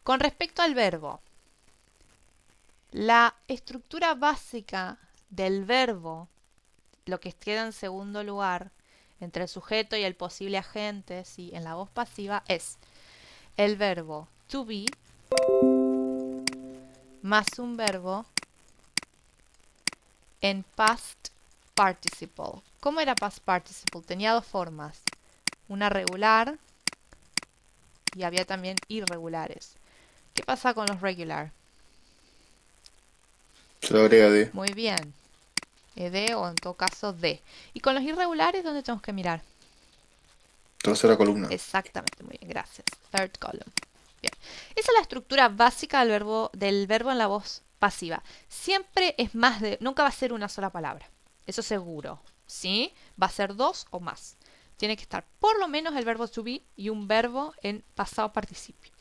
con respecto al verbo, la estructura básica del verbo, lo que queda en segundo lugar entre el sujeto y el posible agente, ¿sí? En la voz pasiva, es el verbo to be más un verbo en past participle. ¿Cómo era past participle? Tenía dos formas, una regular y había también irregulares. ¿Qué pasa con los regular? Se lo agrega de Muy bien, ed o en todo caso de. ¿Y con los irregulares dónde tenemos que mirar? tercera columna. Exactamente, muy bien, gracias. Third column. Bien. Esa es la estructura básica del verbo en la voz pasiva. Siempre es más de, nunca va a ser una sola palabra. Eso seguro, ¿sí? Va a ser dos o más. Tiene que estar por lo menos el verbo to be y un verbo en pasado participio.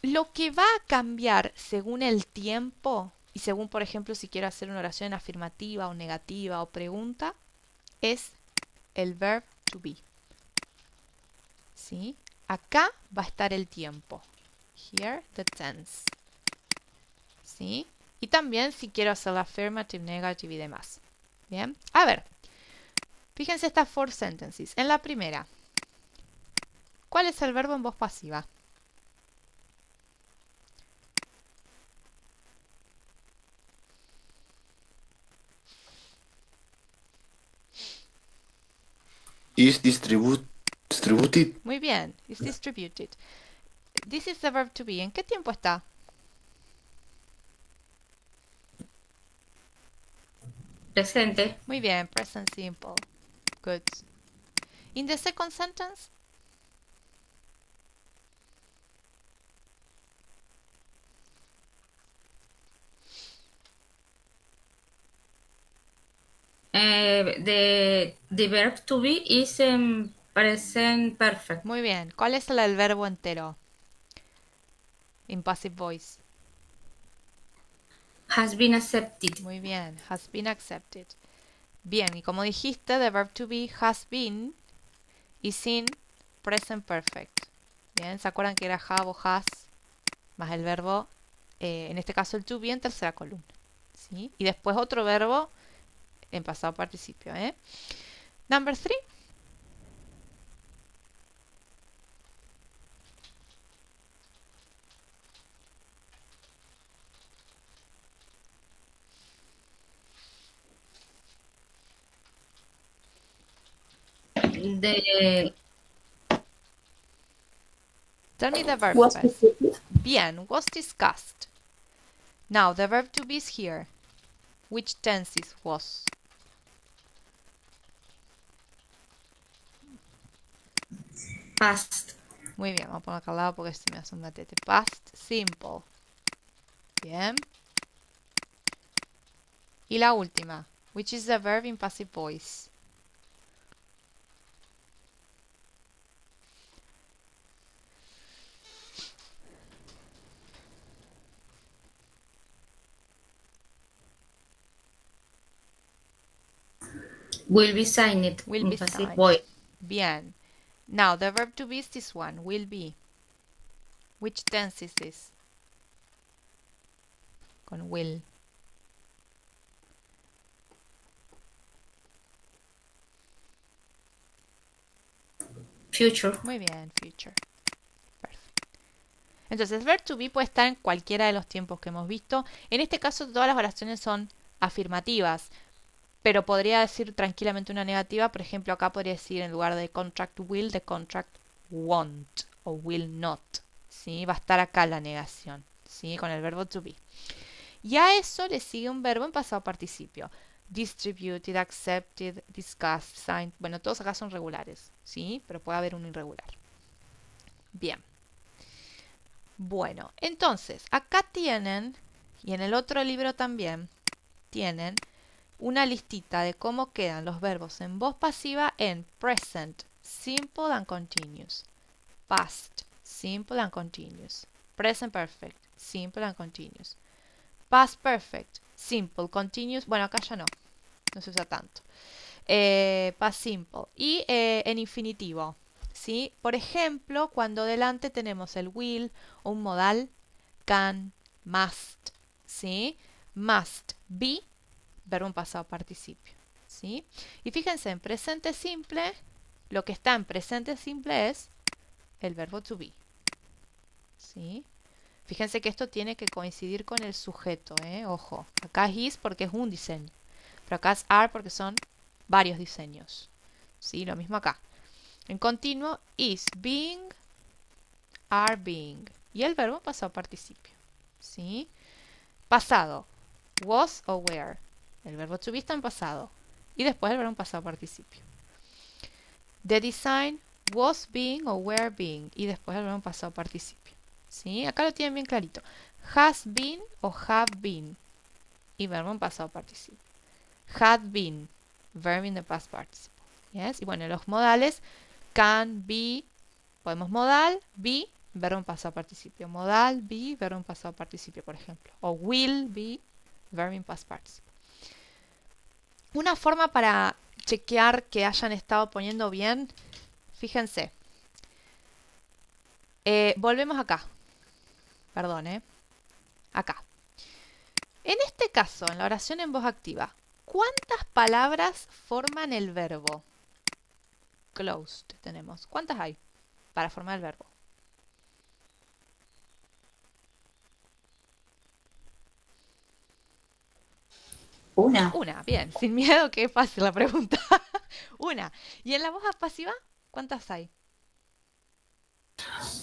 Lo que va a cambiar según el tiempo y según, por ejemplo, si quiero hacer una oración afirmativa o negativa o pregunta, es el verb to be. ¿Sí? Acá va a estar el tiempo. Here, the tense. ¿Sí? Y también si quiero hacer la affirmative, negative y demás. Bien. A ver. Fíjense estas four sentences. En la primera, ¿cuál es el verbo en voz pasiva? Is distributed. Muy bien. Is distributed. This is the verb to be. ¿En qué tiempo está? Presente. Muy bien. Present simple. Good. In the second sentence, The verb to be is in present perfect. muy bien. ¿Cuál es el verbo entero? In passive voice. Has been accepted. Muy bien. Has been accepted. Bien, y como dijiste, the verb to be has been is in present perfect. Bien, ¿se acuerdan que era have o has más el verbo, en este caso el to be en tercera columna? ¿Sí? Y después otro verbo en pasado participio. Number 3. The Tell me the verb Was first. discussed. Bien, was discussed. Now, the verb to be is here. Which tense is was? past. Muy bien, vamos a poner acá al lado porque se me hace un matete. Past simple. Bien. Y la última. Which is the verb in passive voice? Will be signed. Will be Passive signed. voice. Bien. Now, the verb to be is this one. Will be. Which tense is this? Con will. Future. Muy bien, future. Perfecto. Entonces, verb to be puede estar en cualquiera de los tiempos que hemos visto. En este caso, todas las oraciones son afirmativas, pero podría decir tranquilamente una negativa. Por ejemplo, acá podría decir en lugar de contract will, the contract won't o will not. ¿Sí? Va a estar acá la negación, ¿sí? Con el verbo to be. Y a eso le sigue un verbo en pasado participio. Distributed, accepted, discussed, signed. Bueno, todos acá son regulares, ¿sí? Pero puede haber un irregular. Bien. Bueno, entonces, acá tienen, y en el otro libro también, tienen una listita de cómo quedan los verbos en voz pasiva en present, simple and continuous, past, simple and continuous, present perfect, simple and continuous, past perfect, simple, continuous, bueno, acá ya no se usa tanto, past simple, y en infinitivo, ¿sí? Por ejemplo, cuando delante tenemos el will o un modal, can, must, ¿sí? Must be, verbo en pasado participio, ¿sí? Y fíjense, en presente simple, lo que está en presente simple es el verbo to be, ¿sí? Fíjense que esto tiene que coincidir con el sujeto, ojo. Acá es is porque es un diseño, pero acá es are porque son varios diseños, ¿sí? Lo mismo acá. En continuo, is being, are being. Y el verbo pasado participio, ¿sí? Pasado, was o were. El verbo to be está en pasado. Y después el verbo en pasado participio. The design was being o were being. Y después el verbo en pasado participio, ¿sí? Acá lo tienen bien clarito. Has been o have been. Y verbo en pasado participio. Had been. Verb in the past participle. Yes? Y bueno, los modales. Can, be. Podemos modal, be, verbo en pasado participio. Modal, be, verbo en pasado participio, por ejemplo. O will be, verbo in past participle. Una forma para chequear que hayan estado poniendo bien, fíjense. Volvemos acá. Perdón, acá. En este caso, en la oración en voz activa, ¿cuántas palabras forman el verbo? Closed tenemos. ¿Cuántas hay para formar el verbo? Una. Una, bien. Sin miedo, que es fácil la pregunta. Una. ¿Y en la voz pasiva, cuántas hay?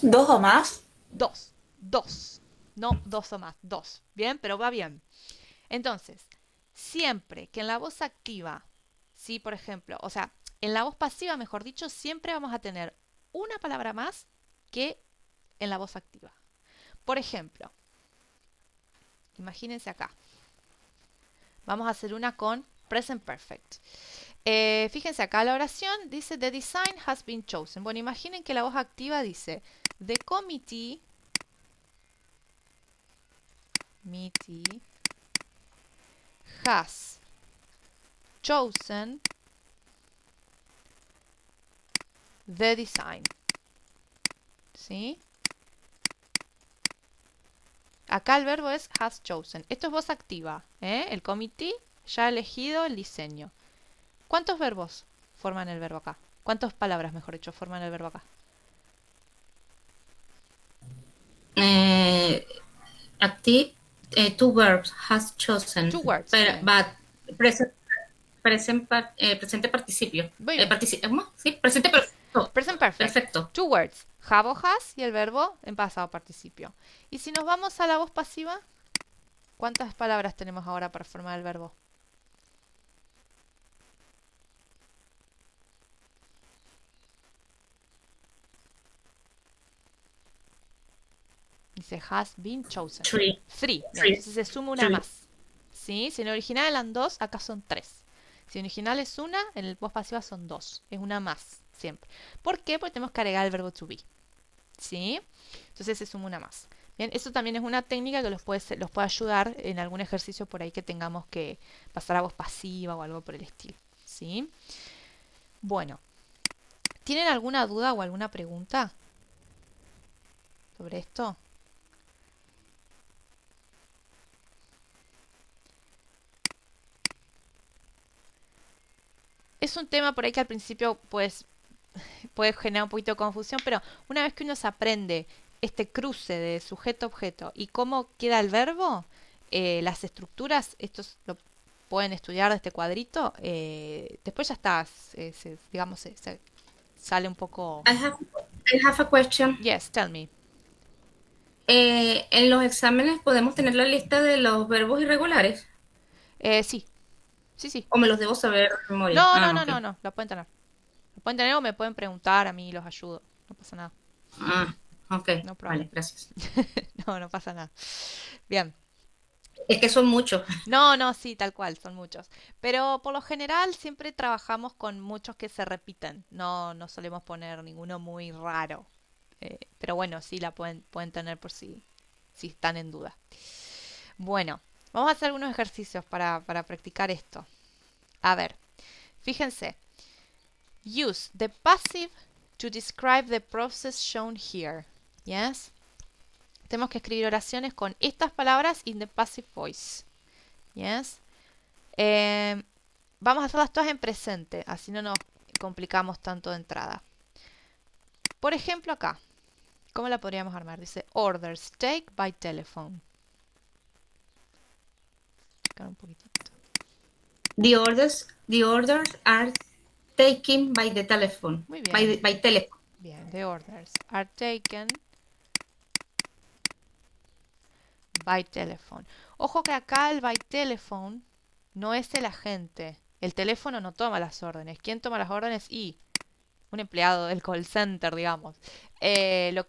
2 o más. Dos. Dos. No dos o más. Dos. Bien, pero va bien. Entonces, siempre que en la voz activa, sí, por ejemplo, o sea, en la voz pasiva, mejor dicho, siempre vamos a tener una palabra más que en la voz activa. Por ejemplo, imagínense acá. Vamos a hacer una con present perfect. Fíjense acá, la oración dice the design has been chosen. Bueno, imaginen que la voz activa dice the committee has chosen the design. ¿Sí? Acá el verbo es has chosen. Esto es voz activa. El committee ya ha elegido el diseño. ¿Cuántos verbos forman el verbo acá? ¿Cuántas palabras, mejor dicho, forman el verbo acá? Active, two verbs, has chosen. Two words. But presente participio. Muy bien. ¿Cómo? Sí, presente perfecto. Present perfect. Perfecto. Two words. Have o has y el verbo en pasado participio. Y si nos vamos a la voz pasiva, ¿cuántas palabras tenemos ahora para formar el verbo? Dice has been chosen. Three. Three. Bien, entonces se suma una más. ¿Sí? Si en el original eran dos, acá son tres. Si en el original es una, en el voz pasiva son dos. Es una más, siempre. ¿Por qué? Porque tenemos que agregar el verbo to be. ¿Sí? Entonces se suma una más. Bien, eso también es una técnica que los puede ayudar en algún ejercicio por ahí que tengamos que pasar a voz pasiva o algo por el estilo. ¿sí? Bueno, ¿tienen alguna duda o alguna pregunta sobre esto? Es un tema por ahí que al principio pues, puede generar un poquito de confusión, pero una vez que uno se aprende este cruce de sujeto-objeto y cómo queda el verbo, las estructuras, estos lo pueden estudiar de este cuadrito, después ya está, digamos, se sale un poco... I have a question. Yes, tell me. En los exámenes podemos tener la lista de los verbos irregulares Sí, sí, sí. o me los debo saber de memoria. No, no, Ah, no, ok. no, no, lo pueden tener. Lo pueden tener o me pueden preguntar a mí y los ayudo. No pasa nada. Ah, ok. No problem. Vale, gracias. No, no pasa nada. Bien. Es que son muchos. No, no, sí, tal cual, son muchos. Pero por lo general siempre trabajamos con muchos que se repiten. No, no solemos poner ninguno muy raro. Pero bueno, sí la pueden tener por si están en duda. Bueno, vamos a hacer algunos ejercicios para practicar esto. A ver, fíjense. Use the passive to describe the process shown here. Yes? Tenemos que escribir oraciones con estas palabras in the passive voice. Yes? Vamos a hacerlas todas en presente, así no nos complicamos tanto de entrada. Por ejemplo, acá, ¿cómo la podríamos armar? Dice orders take by telephone. Acá un poquitito. The orders are taken by the telephone. Muy bien. By telephone. Bien, the orders are taken by telephone. Ojo que acá el by telephone no es el agente. El teléfono no toma las órdenes. ¿Quién toma las órdenes? Un empleado del call center, digamos. Lo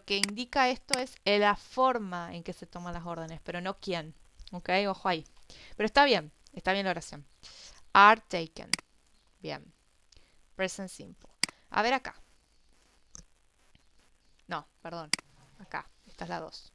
que indica esto es la forma en que se toman las órdenes, pero no quién. ¿Ok? Ojo ahí. Pero está bien la oración. Are taken. Bien. Present simple. A ver acá. No, perdón. Acá. Esta es la 2.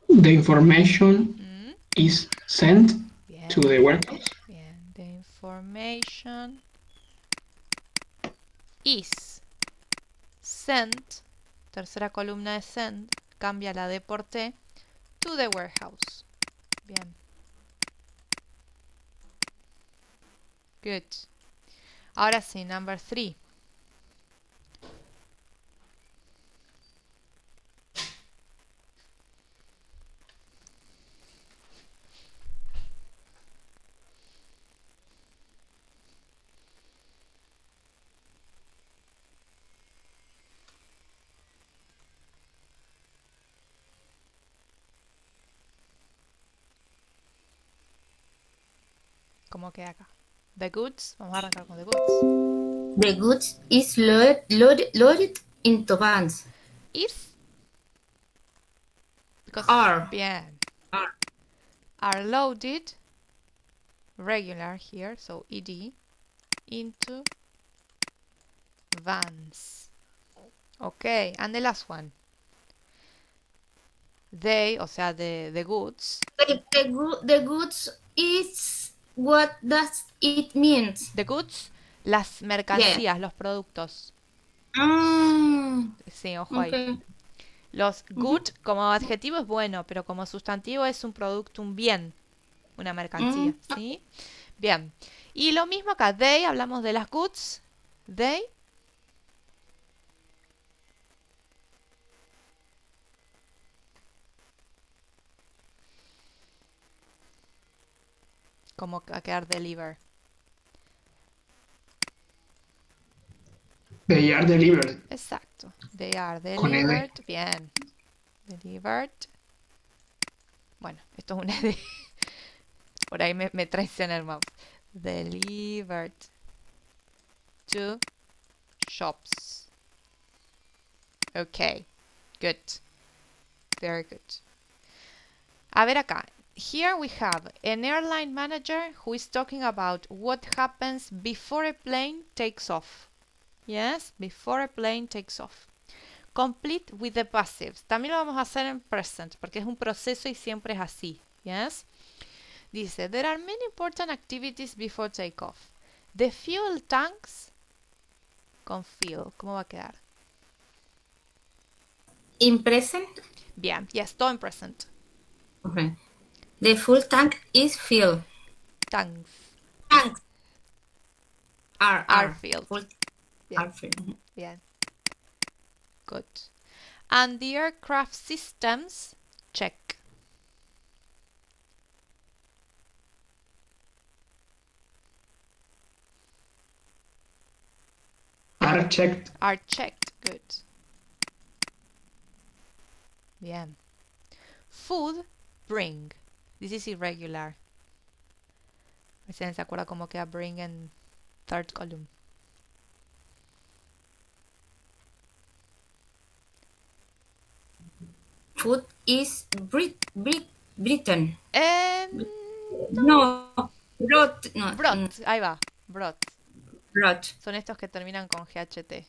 The information is sent Bien. to the warehouse. Bien. The information is sent. Tercera columna de send. Cambia la D por T. To the warehouse. Bien. Good. Ahora sí, number 3. ¿Cómo queda acá? The goods. Vamos a arrancar con the goods. The goods is loaded into vans. Is. Because Are. Bien. Are. Are loaded. Regular here. So ed. Into vans. Okay. And the last one. They, o sea, the goods. The goods is what does it mean? The goods, las mercancías, los productos. Sí, ojo ahí. Okay. Los good como adjetivo es bueno, pero como sustantivo es un producto, un bien, una mercancía, ¿sí? Bien. Y lo mismo acá, they, hablamos de las goods. They. Como a quedar deliver. They are delivered. Exacto. They are Con N. delivered. Bien. Delivered. Bueno, esto es una de... Por ahí me traiciona el mouse. Delivered to shops. Okay. Good. Very good. A ver acá. here we have an airline manager who is talking about what happens before a plane takes off. Yes, before a plane takes off. Complete with the passives. También lo vamos a hacer en present porque es un proceso y siempre es así. Yes. Dice, there are many important activities before takeoff. The fuel tanks con fill. ¿Cómo va a quedar? In present, Bien, yes, todo en present. okay. The full tank is filled. Tanks Tanks are filled. Full Bien, are filled. bien. Good. And the aircraft systems, check. Are checked. Are checked. Good. Bien. Food, bring. This is irregular. A ver si alguien se acuerda cómo queda bring en third column. Food is Britain. No. No, brought. No, Brought. Ahí va. Brought. brought. Son estos que terminan con GHT.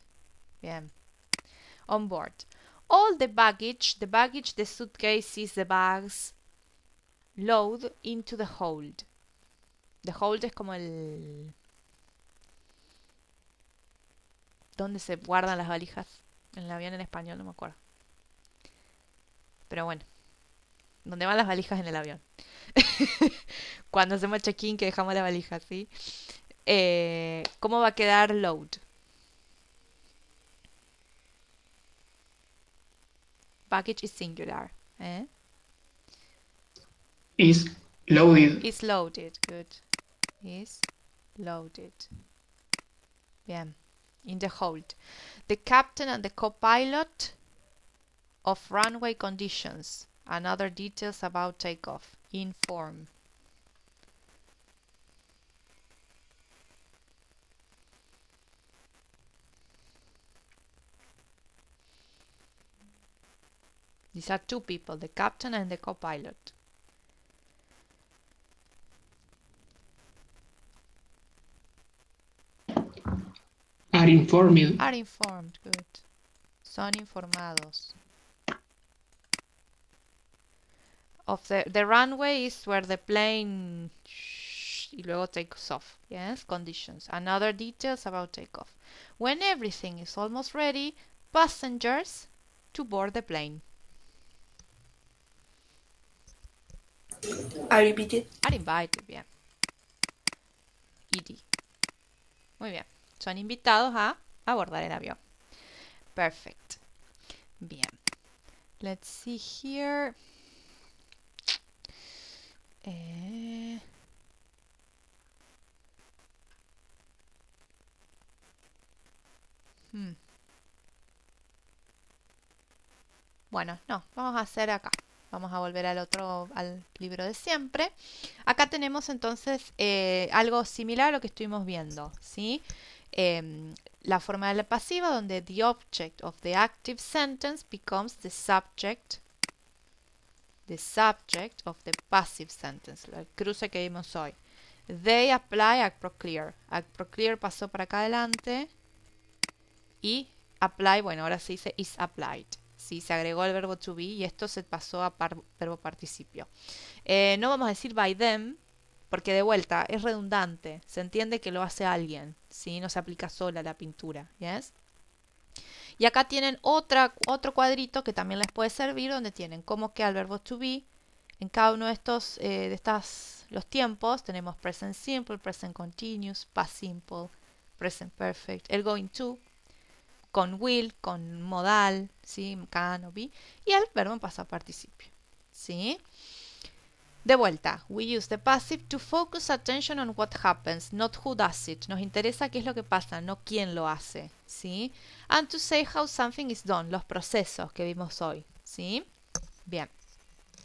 Bien. On board. All the baggage, the suitcases, the bags, load into the hold. The hold es como el... ¿Dónde se guardan las valijas? En el avión en español, no me acuerdo. Pero bueno. ¿Dónde van las valijas en el avión? Cuando hacemos check-in que dejamos la valija, ¿sí? ¿Cómo va a quedar load? Baggage is singular. Is loaded. Is loaded. Good. Is loaded. Bien. In the hold. The captain and the co-pilot of runway conditions and other details about takeoff. Inform. These are two people, the captain and the co-pilot. Are informed. Are informed, good. Son informados. Of the runway is where the plane y luego takes off. Yes, conditions. And other details about takeoff. When everything is almost ready, passengers to board the plane. Are repeated. Are invited, bien. ED. Muy bien. Son invitados a abordar el avión. Perfect. Bien. Let's see here. Bueno, no, vamos a hacer acá. Vamos a volver al libro de siempre. Acá tenemos entonces algo similar a lo que estuvimos viendo, ¿sí? La forma de la pasiva donde the object of the active sentence becomes the subject of the passive sentence, el cruce que vimos hoy. They apply act pro clear. Act pro clear pasó para acá adelante y apply, bueno, ahora se dice is applied. Sí, se agregó el verbo to be y esto se pasó a verbo participio. No vamos a decir by them porque de vuelta es redundante. Se entiende que lo hace alguien, ¿sí? No se aplica sola la pintura, ¿yes? Y acá tienen otro cuadrito que también les puede servir donde tienen cómo queda el verbo to be. En cada uno de estos, los tiempos tenemos present simple, present continuous, past simple, present perfect, el going to, con will, con modal, ¿sí? Can o be, y el verbo en pasado participio, ¿sí? De vuelta, we use the passive to focus attention on what happens, not who does it. Nos interesa qué es lo que pasa, no quién lo hace, ¿sí? And to say how something is done, los procesos que vimos hoy, ¿sí? Bien.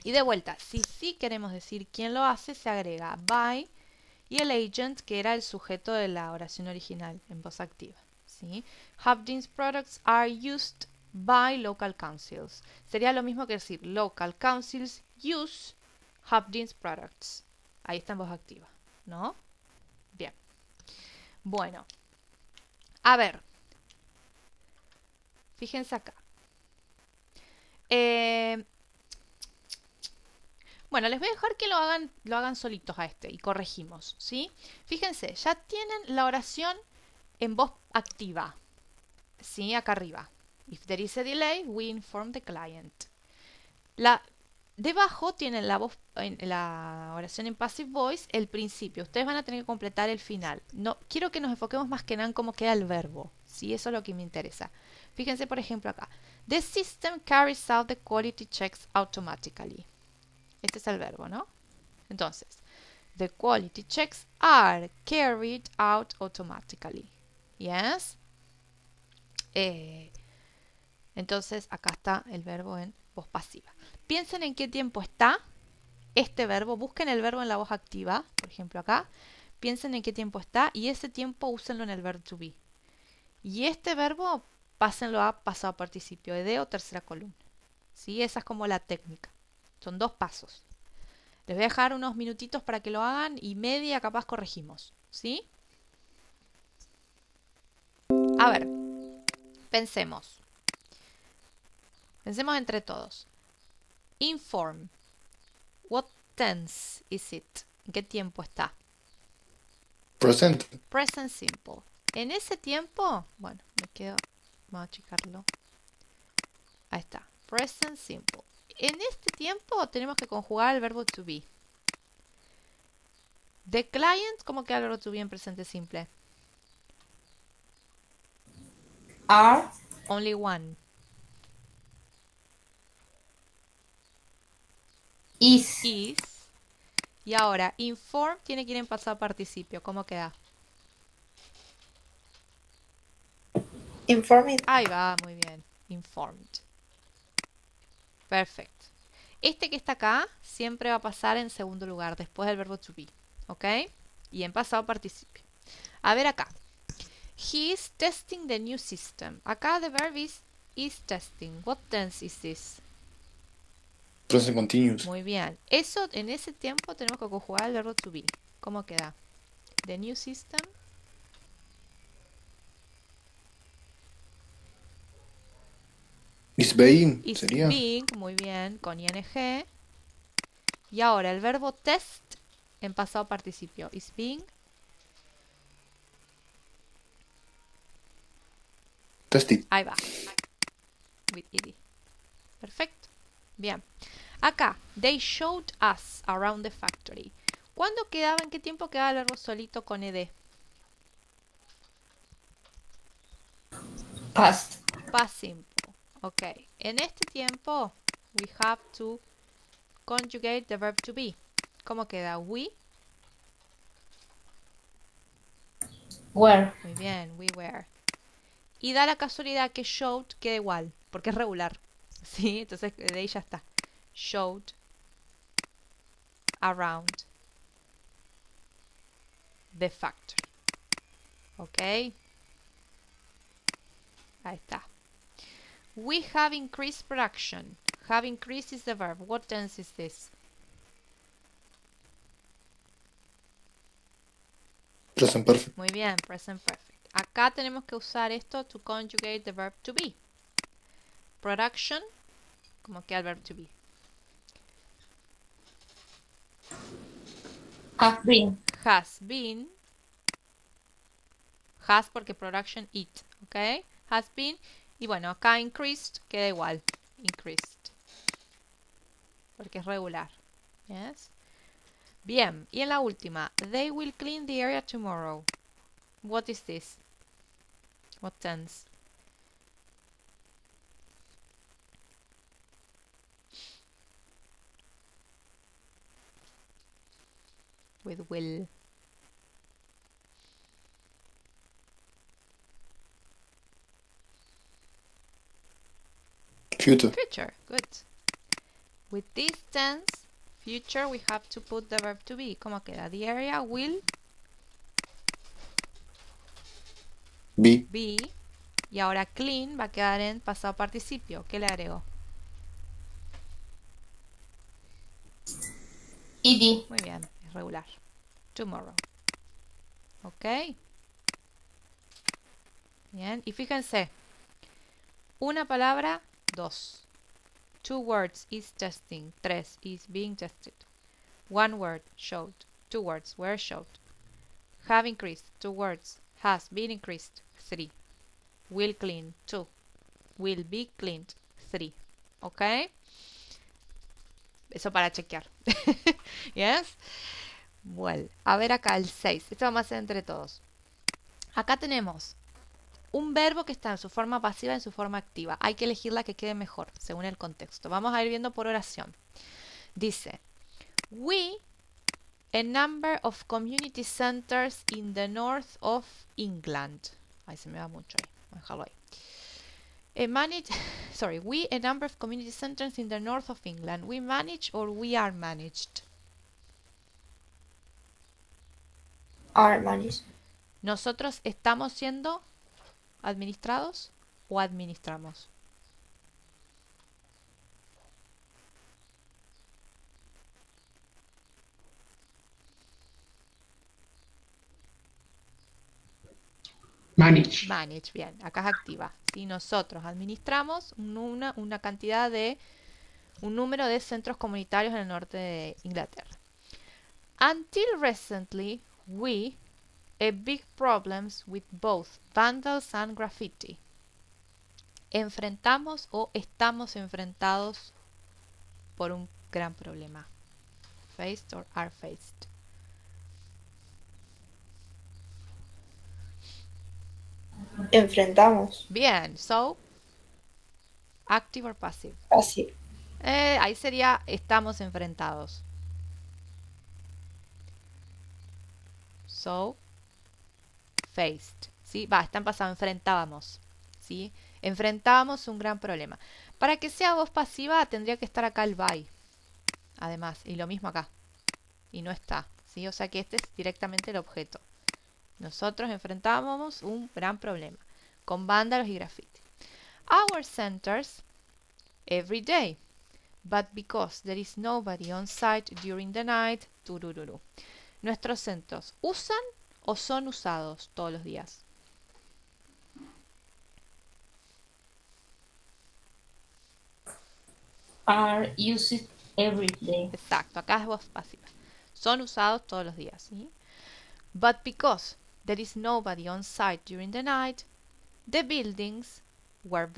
Y de vuelta, si sí queremos decir quién lo hace, se agrega by y el agent, que era el sujeto de la oración original en voz activa, ¿sí? Hafding's products are used by local councils. Sería lo mismo que decir local councils use have these products. Ahí está en voz activa, ¿no? Bien. Bueno. A ver. Fíjense acá. Bueno, les voy a dejar que lo hagan solitos a este y corregimos, ¿sí? Fíjense, ya tienen la oración en voz activa, ¿sí? Acá arriba. If there is a delay, we inform the client. Debajo tienen la oración en passive voice, el principio. Ustedes van a tener que completar el final. No, quiero que nos enfoquemos más que nada en cómo queda el verbo, ¿sí? Eso es lo que me interesa. Fíjense, por ejemplo, acá. The system carries out the quality checks automatically. Este es el verbo, ¿no? Entonces, the quality checks are carried out automatically. Yes. Entonces, acá está el verbo en voz pasiva. Piensen en qué tiempo está este verbo. Busquen el verbo en la voz activa, por ejemplo acá. Piensen en qué tiempo está y ese tiempo úsenlo en el verbo to be. Y este verbo, pásenlo a pasado participio, ed o tercera columna. ¿Sí? Esa es como la técnica. Son 2 pasos. Les voy a dejar unos minutitos para que lo hagan y media capaz corregimos. ¿Sí? A ver, pensemos. Pensemos entre todos. Inform. What tense is it? ¿En qué tiempo está? Present. Present simple. En ese tiempo, bueno, vamos a achicarlo. Ahí está. Present simple. En este tiempo tenemos que conjugar el verbo to be. The client, ¿cómo queda el verbo to be en presente simple? Are. Only one. Is. Is. Y ahora, inform tiene que ir en pasado participio. ¿Cómo queda? Informed. Ahí va, muy bien. Informed. Perfecto. Este que está acá siempre va a pasar en segundo lugar, después del verbo to be. ¿Ok? Y en pasado participio. A ver acá. He is testing the new system. Acá the verb is testing. What tense is this? Present continuous. Muy bien. Eso, en ese tiempo tenemos que conjugar el verbo to be. ¿Cómo queda? The new system. Is being. Is Sería. being, muy bien, con ing. Y ahora el verbo test en pasado participio. Is being. Tested. Ahí va. With ed. Perfecto. Bien. Acá, they showed us around the factory. ¿Cuándo quedaba, en qué tiempo quedaba el verbo solito con ed? Past. Past simple. Ok. En este tiempo, we have to conjugate the verb to be. ¿Cómo queda? We. Were. Muy bien, we were. Y da la casualidad que showed queda igual, porque es regular. ¿Sí? Entonces de ahí ya está. Showed around the factory. ¿Ok? Ahí está. We have increased production. Have increased is the verb. What tense is this? Present perfect. Muy bien, present perfect. Acá tenemos que usar esto to conjugate the verb to be. Production, como queda el verb to be. Have been. Has been. Has porque production it. ¿Ok? Has been. Y bueno, acá increased queda igual. Increased. Porque es regular. Yes. Bien. Y en la última. They will clean the area tomorrow. What is this? What tense? With will. Future. Future. Good. With this tense, future, we have to put the verb to be. ¿Cómo queda? The area will Be. be. Y ahora clean va a quedar en pasado participio. ¿Qué le agrego? ED. Muy bien, es regular. Tomorrow. ¿Ok? Bien, y fíjense. Una palabra, 2. 2 words is testing. 3 is being tested. 1 word, showed. 2 words were showed. Have increased, 2 words. Has been increased, 3. Will clean, 2. Will be cleaned, 3. ¿Ok? Eso para chequear. ¿Yes? Bueno, a ver acá el 6. Esto vamos a hacer entre todos. Acá tenemos un verbo que está en su forma pasiva y en su forma activa. Hay que elegir la que quede mejor, según el contexto. Vamos a ir viendo por oración. Dice, we, a number of community centers in the north of England. Ay, se me va mucho ahí. Voy a dejarlo ahí. We, a number of community centers in the north of England. We manage or we are managed. Are managed. ¿Nosotros estamos siendo administrados o administramos? Manage. Manage, bien, acá es activa. Si nosotros administramos una cantidad de un número de centros comunitarios en el norte de Inglaterra. Until recently, we had big problems with both vandals and graffiti. Enfrentamos o estamos enfrentados por un gran problema. Faced or are faced. Enfrentamos. Bien, so, active or passive. Así. Ahí sería estamos enfrentados. So, faced. ¿Sí? Está en pasado, enfrentábamos. ¿Sí? Enfrentábamos un gran problema. Para que sea voz pasiva tendría que estar acá el by. Además, y lo mismo acá. Y no está. ¿Sí? O sea que este es directamente el objeto. Nosotros enfrentábamos un gran problema con vándalos y graffiti. Our centers every day. But because there is nobody on site during the night, turururu. Nuestros centros, ¿usan o son usados todos los días? Are used every day. Exacto, acá es voz pasiva. Son usados todos los días, ¿sí? But because there is nobody on site during the night, the buildings were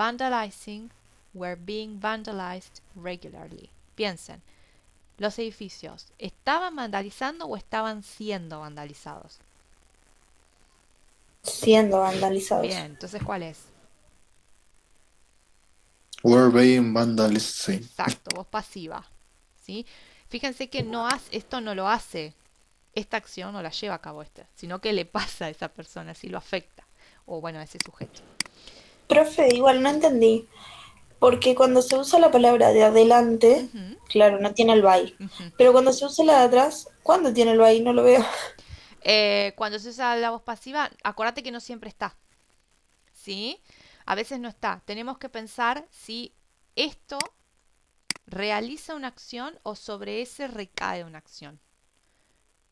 being vandalized regularly. Piensen, los edificios, ¿estaban vandalizando o estaban siendo vandalizados? Siendo vandalizados. Bien, entonces ¿cuál es? Were being vandalized. Exacto, voz pasiva. ¿Sí? Fíjense que esto no lo hace, esta acción no la lleva a cabo sino que le pasa a esa persona, así lo afecta. O bueno, a ese sujeto. Profe, igual no entendí. Porque cuando se usa la palabra de adelante, claro, no tiene el by. Pero cuando se usa la de atrás, ¿cuándo tiene el by? No lo veo. Cuando se usa la voz pasiva, acuérdate que no siempre está. ¿Sí? A veces no está. Tenemos que pensar si esto realiza una acción o sobre ese recae una acción.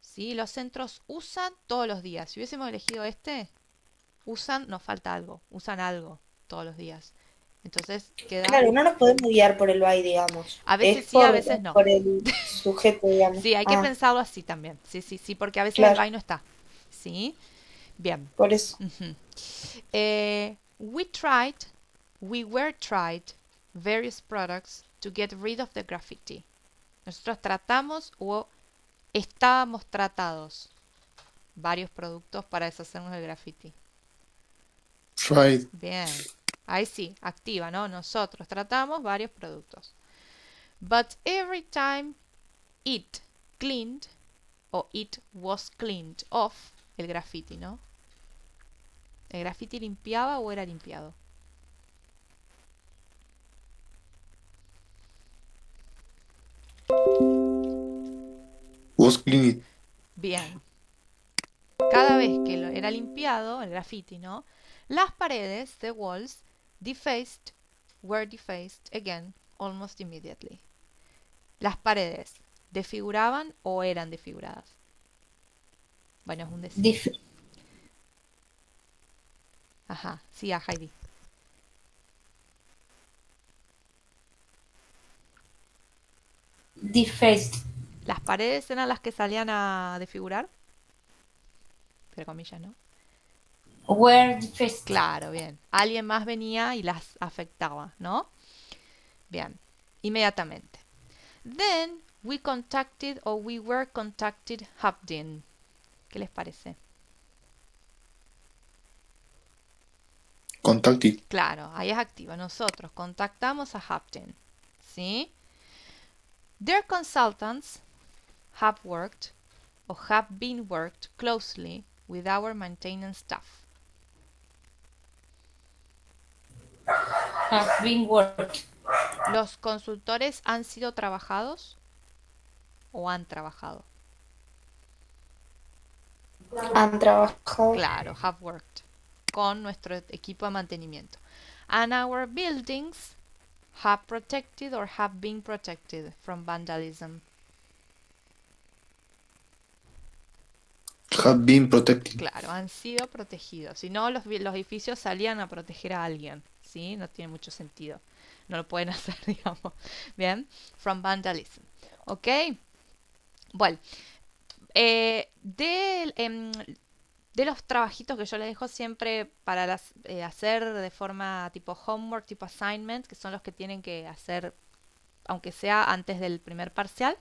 ¿Sí? Los centros usan todos los días. Si hubiésemos elegido usan, nos falta algo. Usan algo todos los días. Entonces queda... Claro, no nos podemos guiar por el by, digamos. A veces es sí, a veces no. Por el sujeto, digamos. Sí, hay que pensarlo así también. Sí, porque a veces claro. el by no está. ¿Sí? Bien. Por eso. We were tried various products to get rid of the graffiti. Nosotros tratamos o estábamos tratados varios productos para deshacernos del graffiti. Tried. Bien. Ahí sí, activa, ¿no? Nosotros tratamos varios productos. But every time it cleaned o it was cleaned off, el graffiti, ¿no? ¿El graffiti limpiaba o era limpiado? Was cleaned. Bien. Cada vez que era limpiado, el graffiti, ¿no? Las paredes, the walls, were defaced again almost immediately. Las paredes ¿Desfiguraban o eran desfiguradas? Bueno, es un decir. Ajá, sí, a Heidi. Defaced. ¿Las paredes eran las que salían a desfigurar? Entre comillas, ¿no? Were defaced. Claro, bien. Alguien más venía y las afectaba, ¿no? Bien, inmediatamente. Then we contacted or we were contacted Habdin. ¿Qué les parece? Contacted. Claro, ahí es activa. Nosotros contactamos a Habdin. ¿Sí? Their consultants have worked or have been worked closely with our maintenance staff. Have been worked. ¿Los consultores han sido trabajados o han trabajado? Han trabajado. Claro, have worked con nuestro equipo de mantenimiento. And our buildings have protected or have been protected from vandalism. Have been protected. Claro, han sido protegidos. Si no, los edificios salían a proteger a alguien. ¿Sí? No tiene mucho sentido. No lo pueden hacer, digamos. Bien, from vandalism. ¿Ok? Bueno, de los trabajitos que yo les dejo siempre para hacer de forma tipo homework, tipo assignment, que son los que tienen que hacer, aunque sea antes del primer parcial,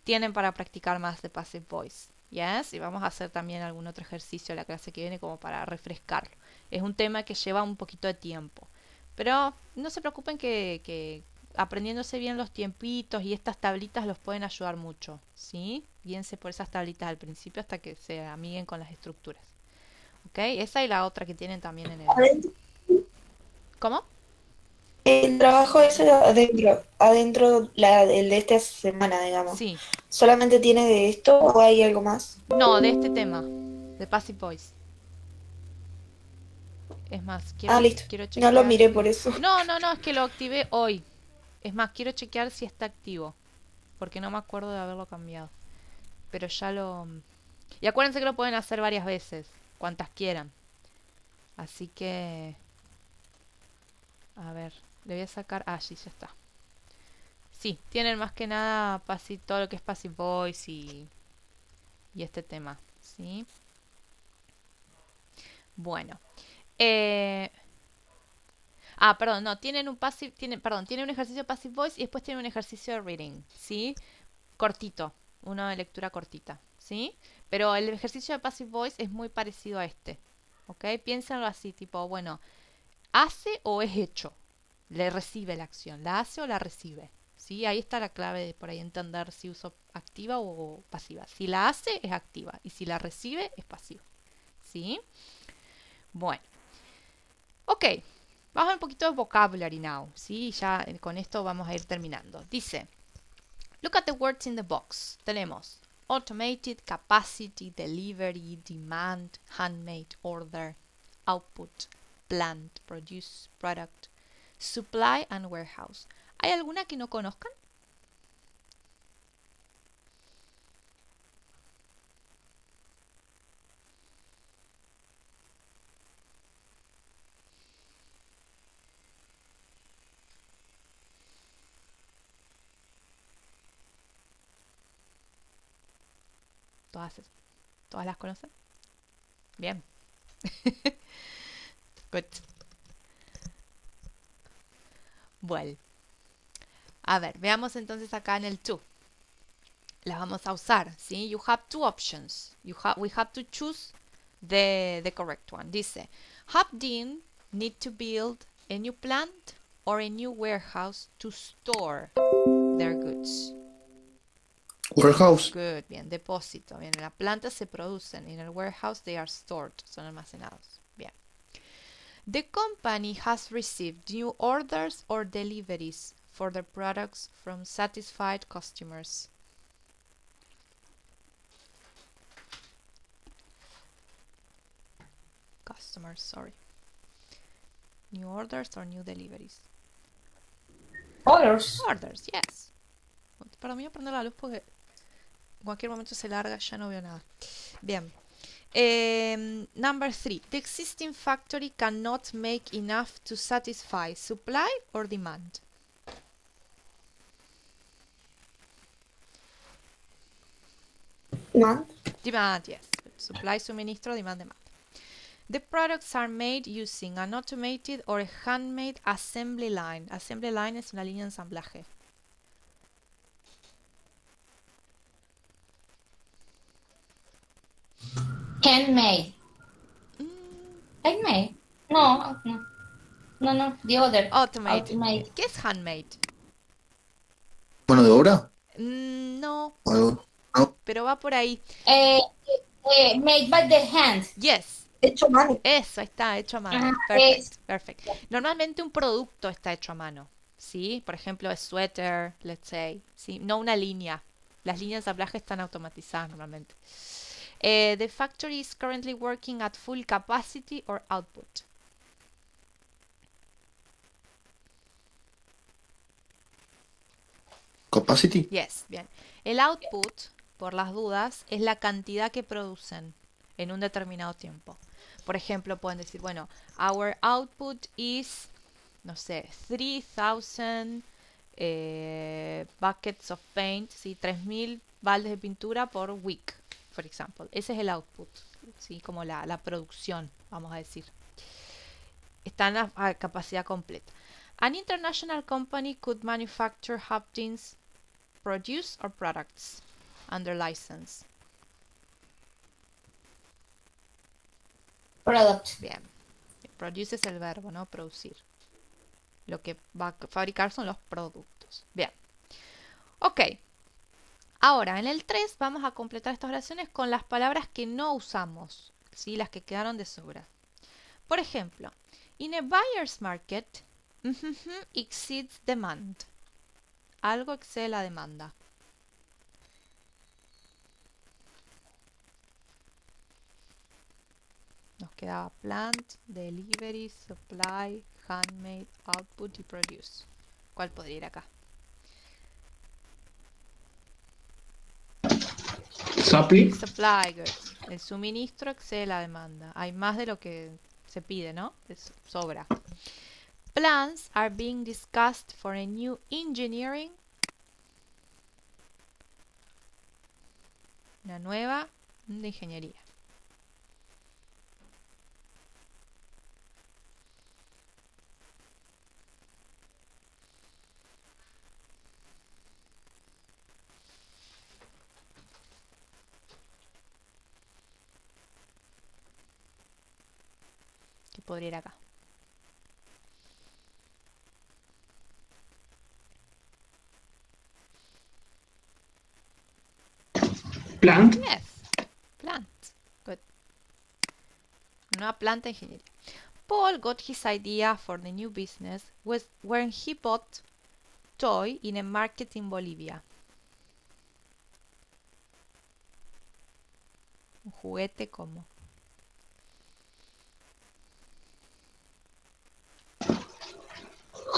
tienen para practicar más de passive voice. Yes, y vamos a hacer también algún otro ejercicio la clase que viene como para refrescarlo. Es un tema que lleva un poquito de tiempo, pero no se preocupen que aprendiéndose bien los tiempitos y estas tablitas los pueden ayudar mucho, ¿sí? Guíense por esas tablitas al principio hasta que se amiguen con las estructuras. ¿Ok? Esa y la otra que tienen también en el... Adentro, ¿Cómo? el trabajo ese adentro el de esta semana, digamos. Sí. ¿Solamente tiene de esto o hay algo más? No, de este tema, de Passive Voice. Es más, Listo. quiero No chequear. lo miré por eso. No, es que lo activé hoy. Es más, quiero chequear si está activo, porque no me acuerdo de haberlo cambiado. Pero ya lo... Y acuérdense que lo pueden hacer varias veces, cuantas quieran. Así que... A ver, le voy a sacar... Ah, sí, ya está. Sí, tienen más que nada todo lo que es Passive Voice y este tema, ¿sí? Bueno. Perdón, no, tienen un ejercicio de Passive Voice y después tienen un ejercicio de reading, ¿sí? Cortito, uno de lectura cortita, ¿sí? Pero el ejercicio de Passive Voice es muy parecido a este, ¿ok? Piénsenlo así, tipo, bueno, ¿hace o es hecho? Le recibe la acción, ¿la hace o la recibe? ¿Sí? Ahí está la clave de por ahí entender si uso activa o pasiva. Si la hace es activa y si la recibe es pasiva, ¿sí? Bueno, ok, vamos a un poquito de vocabulary now, ¿sí? Ya con esto vamos a ir terminando. Dice, look at the words in the box. Tenemos automated, capacity, delivery, demand, handmade, order, output, plant, produce, product, supply and warehouse. ¿Hay alguna que no conozcan? ¿Todas las conocen? Bien. Good. Bueno. A ver, veamos entonces acá en el to. Las vamos a usar, ¿sí? You have two options. We have to choose the correct one. Dice, Habdin need to build a new plant or a new warehouse to store their goods. Warehouse. Good, bien, depósito. Bien, en la planta se producen. En el warehouse they are stored, son almacenados. Bien. The company has received new orders or deliveries for their products from satisfied customers. Sorry. New orders or new deliveries? Orders. Orders, yes. Para mí, prender la luz porque En cualquier momento se larga, ya no veo nada. Bien. Number 3. The existing factory cannot make enough to satisfy supply or demand. Demand. Demand, yes. Supply, suministro, demand, demand. The products are made using an automated or a handmade assembly line. Assembly line es una línea de ensamblaje. Handmade. Handmade. No, no. No, no. The other. Automated. Automate. ¿Qué es handmade? ¿Mano de obra? No, ¿O algo? No. pero va por ahí. Made by the hand. Yes. Hecho a mano. Eso, está hecho a mano. Ajá, Perfect, perfect. Normalmente un producto está hecho a mano, ¿sí? Por ejemplo, es sweater, let's say, ¿sí? No una línea. Las líneas de ensamblaje están automatizadas normalmente. The factory is currently working at full capacity or output. Capacity. Yes, bien. El output, por las dudas, es la cantidad que producen en un determinado tiempo. Por ejemplo, pueden decir, bueno, our output is, no sé, 3000 buckets of paint, ¿sí? 3000 baldes de pintura por week, por ejemplo. Ese es el output, ¿sí? Como la producción, vamos a decir. Están a capacidad completa. An international company could manufacture Hopkins produce or products under license. Product. Bien. Produce es el verbo, ¿no? Producir. Lo que va a fabricar son los productos. Bien. Ok. Ahora, en el 3 vamos a completar estas oraciones con las palabras que no usamos, ¿sí? Las que quedaron de sobra. Por ejemplo, in a buyer's market, exceeds demand. Algo excede la demanda. Nos quedaba plant, delivery, supply, handmade, output y produce. ¿Cuál podría ir acá? Supply. Supply goods. El suministro excede la demanda. Hay más de lo que se pide, ¿no? Sobra. Plans are being discussed for a new engineering. Una nueva de ingeniería. ¿Qué podría ir acá? Plant. Yes. Plant. Good. Nueva planta de ingeniería. Paul got his idea for the new business when he bought toy in a market in Bolivia. Un juguete como.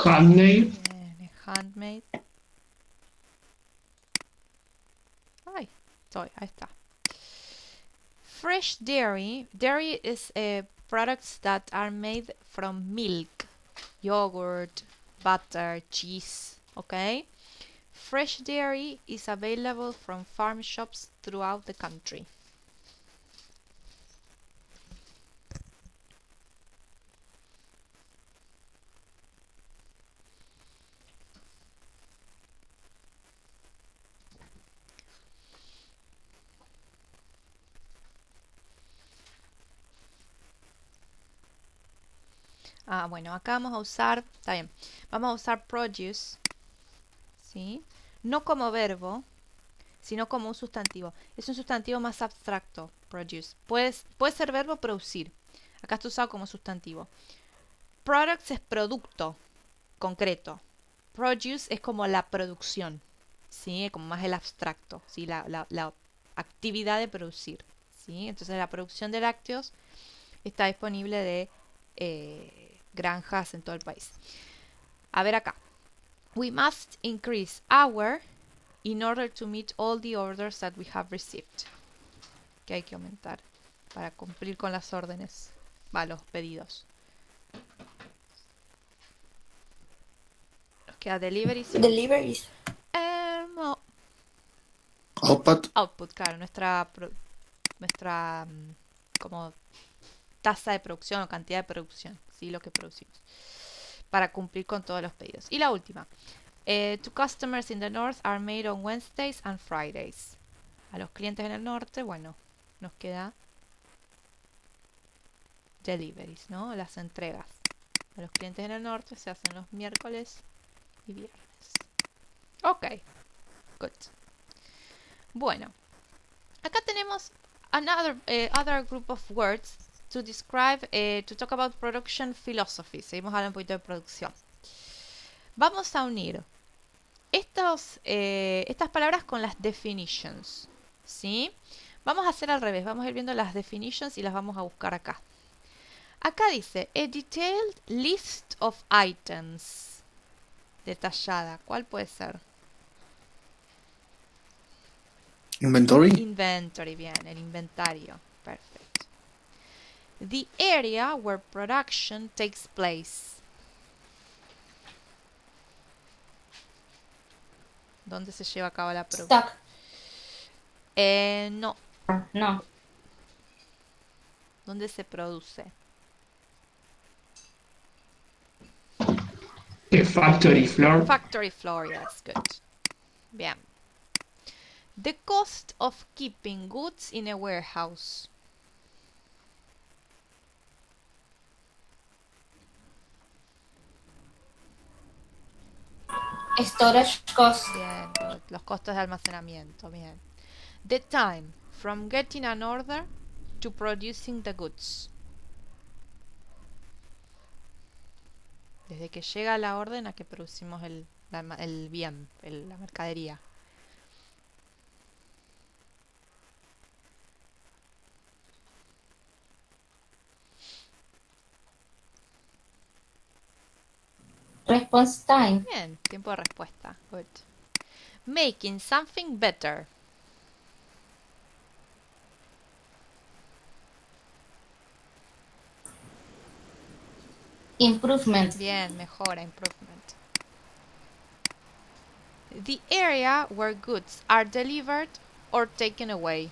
Handmade. Bien, handmade. Ay, toy, ahí está. Fresh dairy. Dairy is products that are made from milk, yogurt, butter, cheese. Okay. Fresh dairy is available from farm shops throughout the country. Ah, bueno, acá vamos a usar, está bien, vamos a usar produce, ¿sí? No como verbo, sino como un sustantivo. Es un sustantivo más abstracto, produce. Puede ser verbo producir. Acá está usado como sustantivo. Products es producto concreto. Produce es como la producción, ¿sí? Como más el abstracto, ¿sí? La actividad de producir, ¿sí? Entonces la producción de lácteos está disponible de granjas en todo el país. A ver acá. We must increase our in order to meet all the orders that we have received. Que hay que aumentar para cumplir con las órdenes, los pedidos. Nos queda deliveries. Deliveries. No. Output. Claro, nuestra como tasa de producción o cantidad de producción, ¿sí? Lo que producimos para cumplir con todos los pedidos. Y la última, to customers in the north are made on Wednesdays and Fridays. A los clientes en el norte, bueno, nos queda deliveries, ¿no? Las entregas a los clientes en el norte se hacen los miércoles y viernes. Ok, good. Bueno, acá tenemos other group of words to describe, to talk about production philosophy. Seguimos hablando un poquito de producción. Vamos a unir estas palabras con las definitions, ¿sí? Vamos a hacer al revés, vamos a ir viendo las definitions y las vamos a buscar acá. Acá dice, a detailed list of items. Detallada, ¿cuál puede ser? Inventory, bien, el inventario. Perfect. The area where production takes place. ¿Dónde se lleva a cabo la producción? Stock. No. No. ¿Dónde se produce? Factory floor. Factory floor, yes, good. Bien. The cost of keeping goods in a warehouse. Storage cost. Bien, good. Los costos de almacenamiento, bien. The time from getting an order to producing the goods. Desde que llega la orden a que producimos el bien, la mercadería. Response time. Bien, tiempo de respuesta. Good. Making something better. Improvement. Bien, mejora, improvement. The area where goods are delivered or taken away.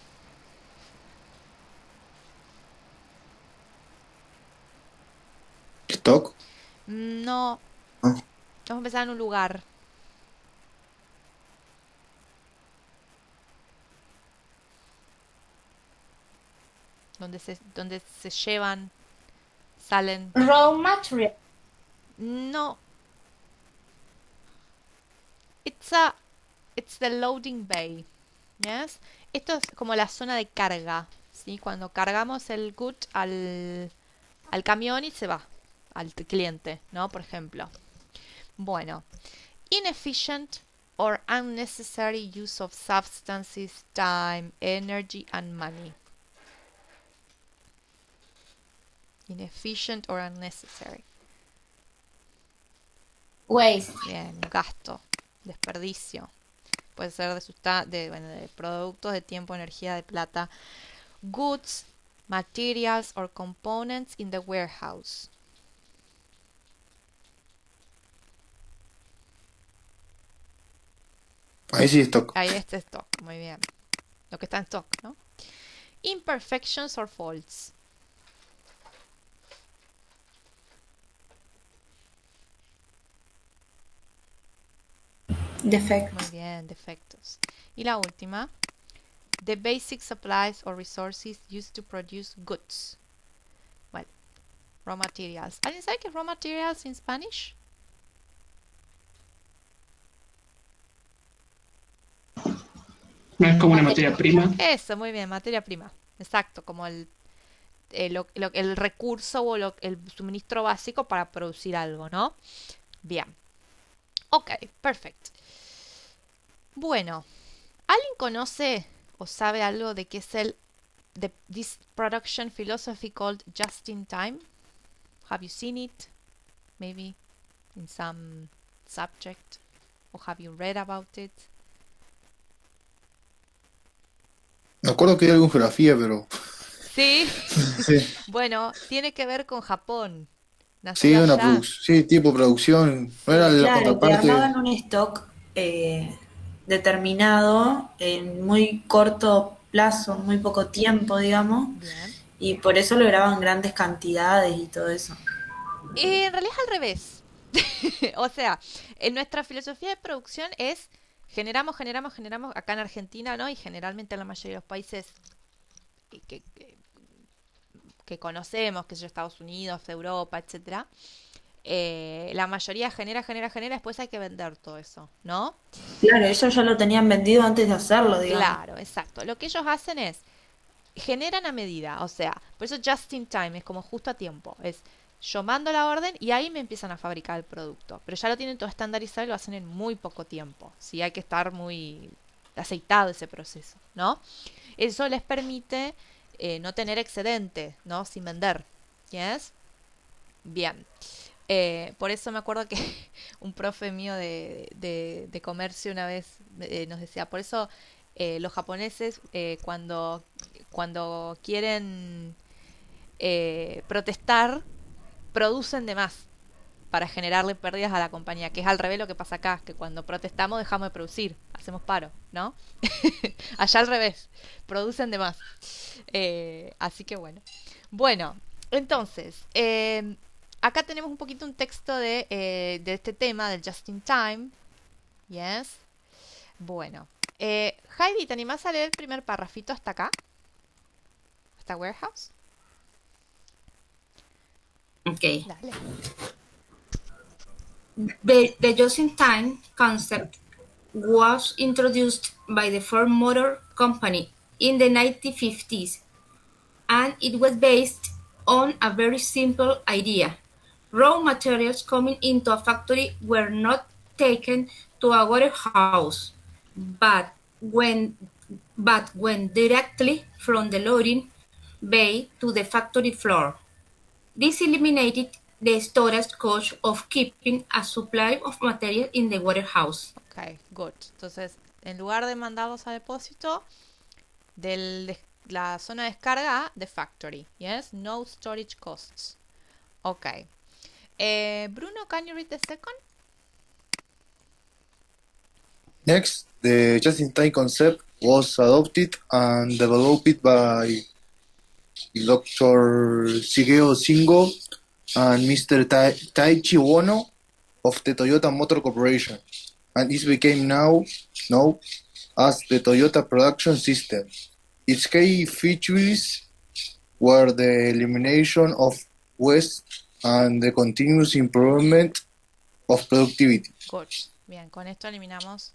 Stock. No. Ah. Vamos a empezar en un lugar. Donde se llevan, salen. Raw material. No. It's the loading bay. Yes. Esto es como la zona de carga, ¿sí? Cuando cargamos el good al camión y se va al cliente, ¿no? Por ejemplo. Bueno. Inefficient or unnecessary use of substances, time, energy and money. Inefficient or unnecessary. Waste. Bien, gasto, desperdicio. Puede ser de productos, de tiempo, energía, de plata. Goods, materials or components in the warehouse. Ahí sí, stock. Ahí está stock, muy bien. Lo que está en stock, ¿no? Imperfections or faults. Defect. Muy bien, defectos. Y la última. The basic supplies or resources used to produce goods. Well, raw materials. ¿Alguien sabe qué es raw materials en Spanish? No es como una materia prima. Eso, muy bien, materia prima. Exacto, como el recurso o el suministro básico para producir algo, ¿no? Bien. Ok, perfecto. Bueno, ¿alguien conoce o sabe algo de qué es this production philosophy called just in time? Have you seen it? Maybe in some subject? Or have you read about it? Me acuerdo que hay algo en geografía, pero Sí, sí, bueno, tiene que ver con Japón. sí, Nació una allá. sí, tipo producción. No era Sí, la Claro, te contraparte. armaban un stock determinado en muy corto plazo, muy poco tiempo, digamos, bien. y por eso lograban grandes cantidades y todo eso. En realidad es al revés. O sea, en nuestra filosofía de producción es generamos acá en Argentina, ¿no? Y generalmente en la mayoría de los países que conocemos, que es Estados Unidos, Europa, etcétera. La mayoría genera, después hay que vender todo eso, ¿no? Claro, ellos ya lo tenían vendido antes de hacerlo, digamos. Claro, exacto. Lo que ellos hacen es generan a medida, o sea, por eso just in time es como justo a tiempo. Es yo mando la orden y ahí me empiezan a fabricar el producto. Pero ya lo tienen todo estandarizado y lo hacen en muy poco tiempo. Sí, hay que estar muy aceitado ese proceso, ¿no? Eso les permite no tener excedente, ¿no? Sin vender. ¿Yes? Bien. Por eso me acuerdo que un profe mío de comercio una vez nos decía, por eso los japoneses cuando quieren protestar, producen de más para generarle pérdidas a la compañía, que es al revés lo que pasa acá, que cuando protestamos dejamos de producir, hacemos paro, ¿no? Allá al revés, producen de más. Así que bueno. Bueno, entonces, acá tenemos un poquito un texto de este tema, del just in time. Yes. Bueno. Heidi, ¿te animás a leer el primer parrafito hasta acá? ¿Hasta warehouse? Okay. Dale. The just-in-time concept was introduced by the Ford Motor Company in the 1950s, and it was based on a very simple idea. Raw materials coming into a factory were not taken to a warehouse, but went directly from the loading bay to the factory floor. This eliminated the storage cost of keeping a supply of material in the warehouse. Ok, good. Entonces, en lugar de mandarlos a depósito, la zona de descarga the factory. Yes, no storage costs. Ok. Bruno, can you read the second? Next, the just-in-time concept was adopted and developed by Dr. Shigeo Shingo and Mr. Taichi Ono of the Toyota Motor Corporation, and it became now known as the Toyota Production System. Its key features were the elimination of waste and the continuous improvement of productivity. Good. Bien, con esto eliminamos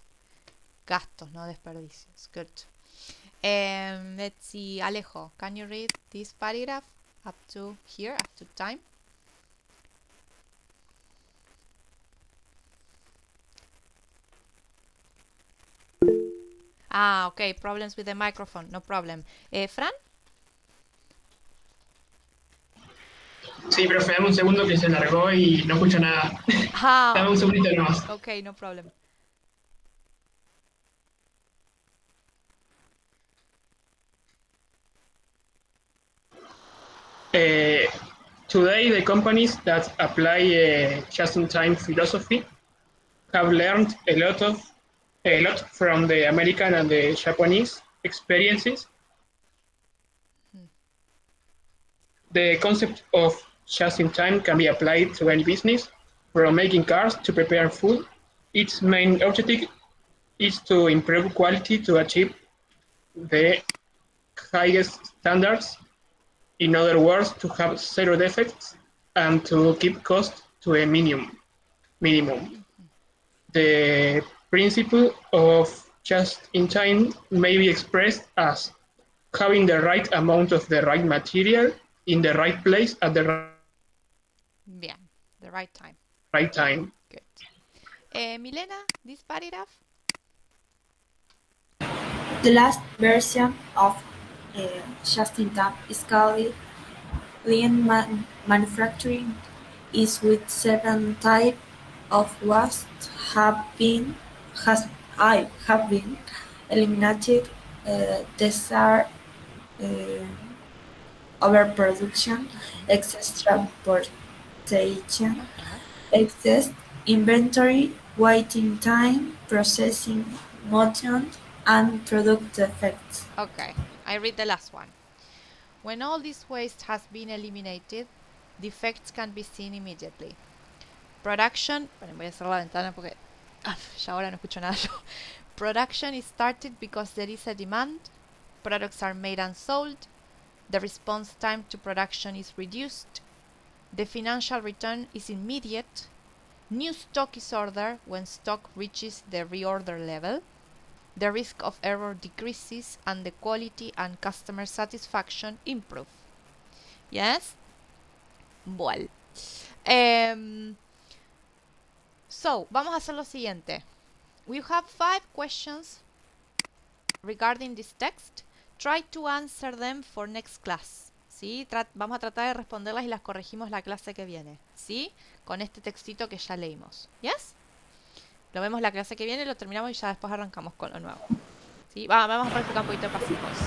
gastos, no desperdicios. Good. Let's see, Alejo, can you read this paragraph up to here, up to time? Ah, okay, problems with the microphone, no problem. Fran? Sí, profe, dame un segundo que se largó y no escucho nada. Dame un segundito nomás. Okay, no problem. Today, the companies that apply a just-in-time philosophy have learned a lot from the American and the Japanese experiences. The concept of just-in-time can be applied to any business, from making cars to prepare food. Its main objective is to improve quality to achieve the highest standards. In other words, to have zero defects and to keep costs to a minimum. The principle of just-in-time may be expressed as having the right amount of the right material in the right place at the Bien, the right time. right time. Good. Milena, this paragraph? The last version of just-in-time is called lean manufacturing, is with seven types of waste have been eliminated These are overproduction, excess transportation, excess inventory, waiting time, processing motion, and product defects. Okay, I read the last one. When all this waste has been eliminated, the effects can be seen immediately. Production, bueno, voy a cerrar la ventana porque ya ahora no escucho nada yo. Production is started because there is a demand. Products are made and sold. The response time to production is reduced. The financial return is immediate. New stock is ordered when stock reaches the reorder level. The risk of error decreases and the quality and customer satisfaction improve. Yes? Well. So, vamos a hacer lo siguiente. We have 5 questions regarding this text. Try to answer them for next class. ¿Sí? Vamos a tratar de responderlas y las corregimos la clase que viene. ¿Sí? Con este textito que ya leímos. ¿Yes? Lo vemos la clase que viene, lo terminamos y ya después arrancamos con lo nuevo. ¿Sí? Vamos a practicar un poquito de pasivos.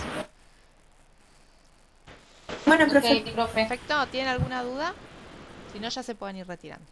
Bueno, Ok, profe. perfecto. ¿Tienen alguna duda? Si no, ya se pueden ir retirando.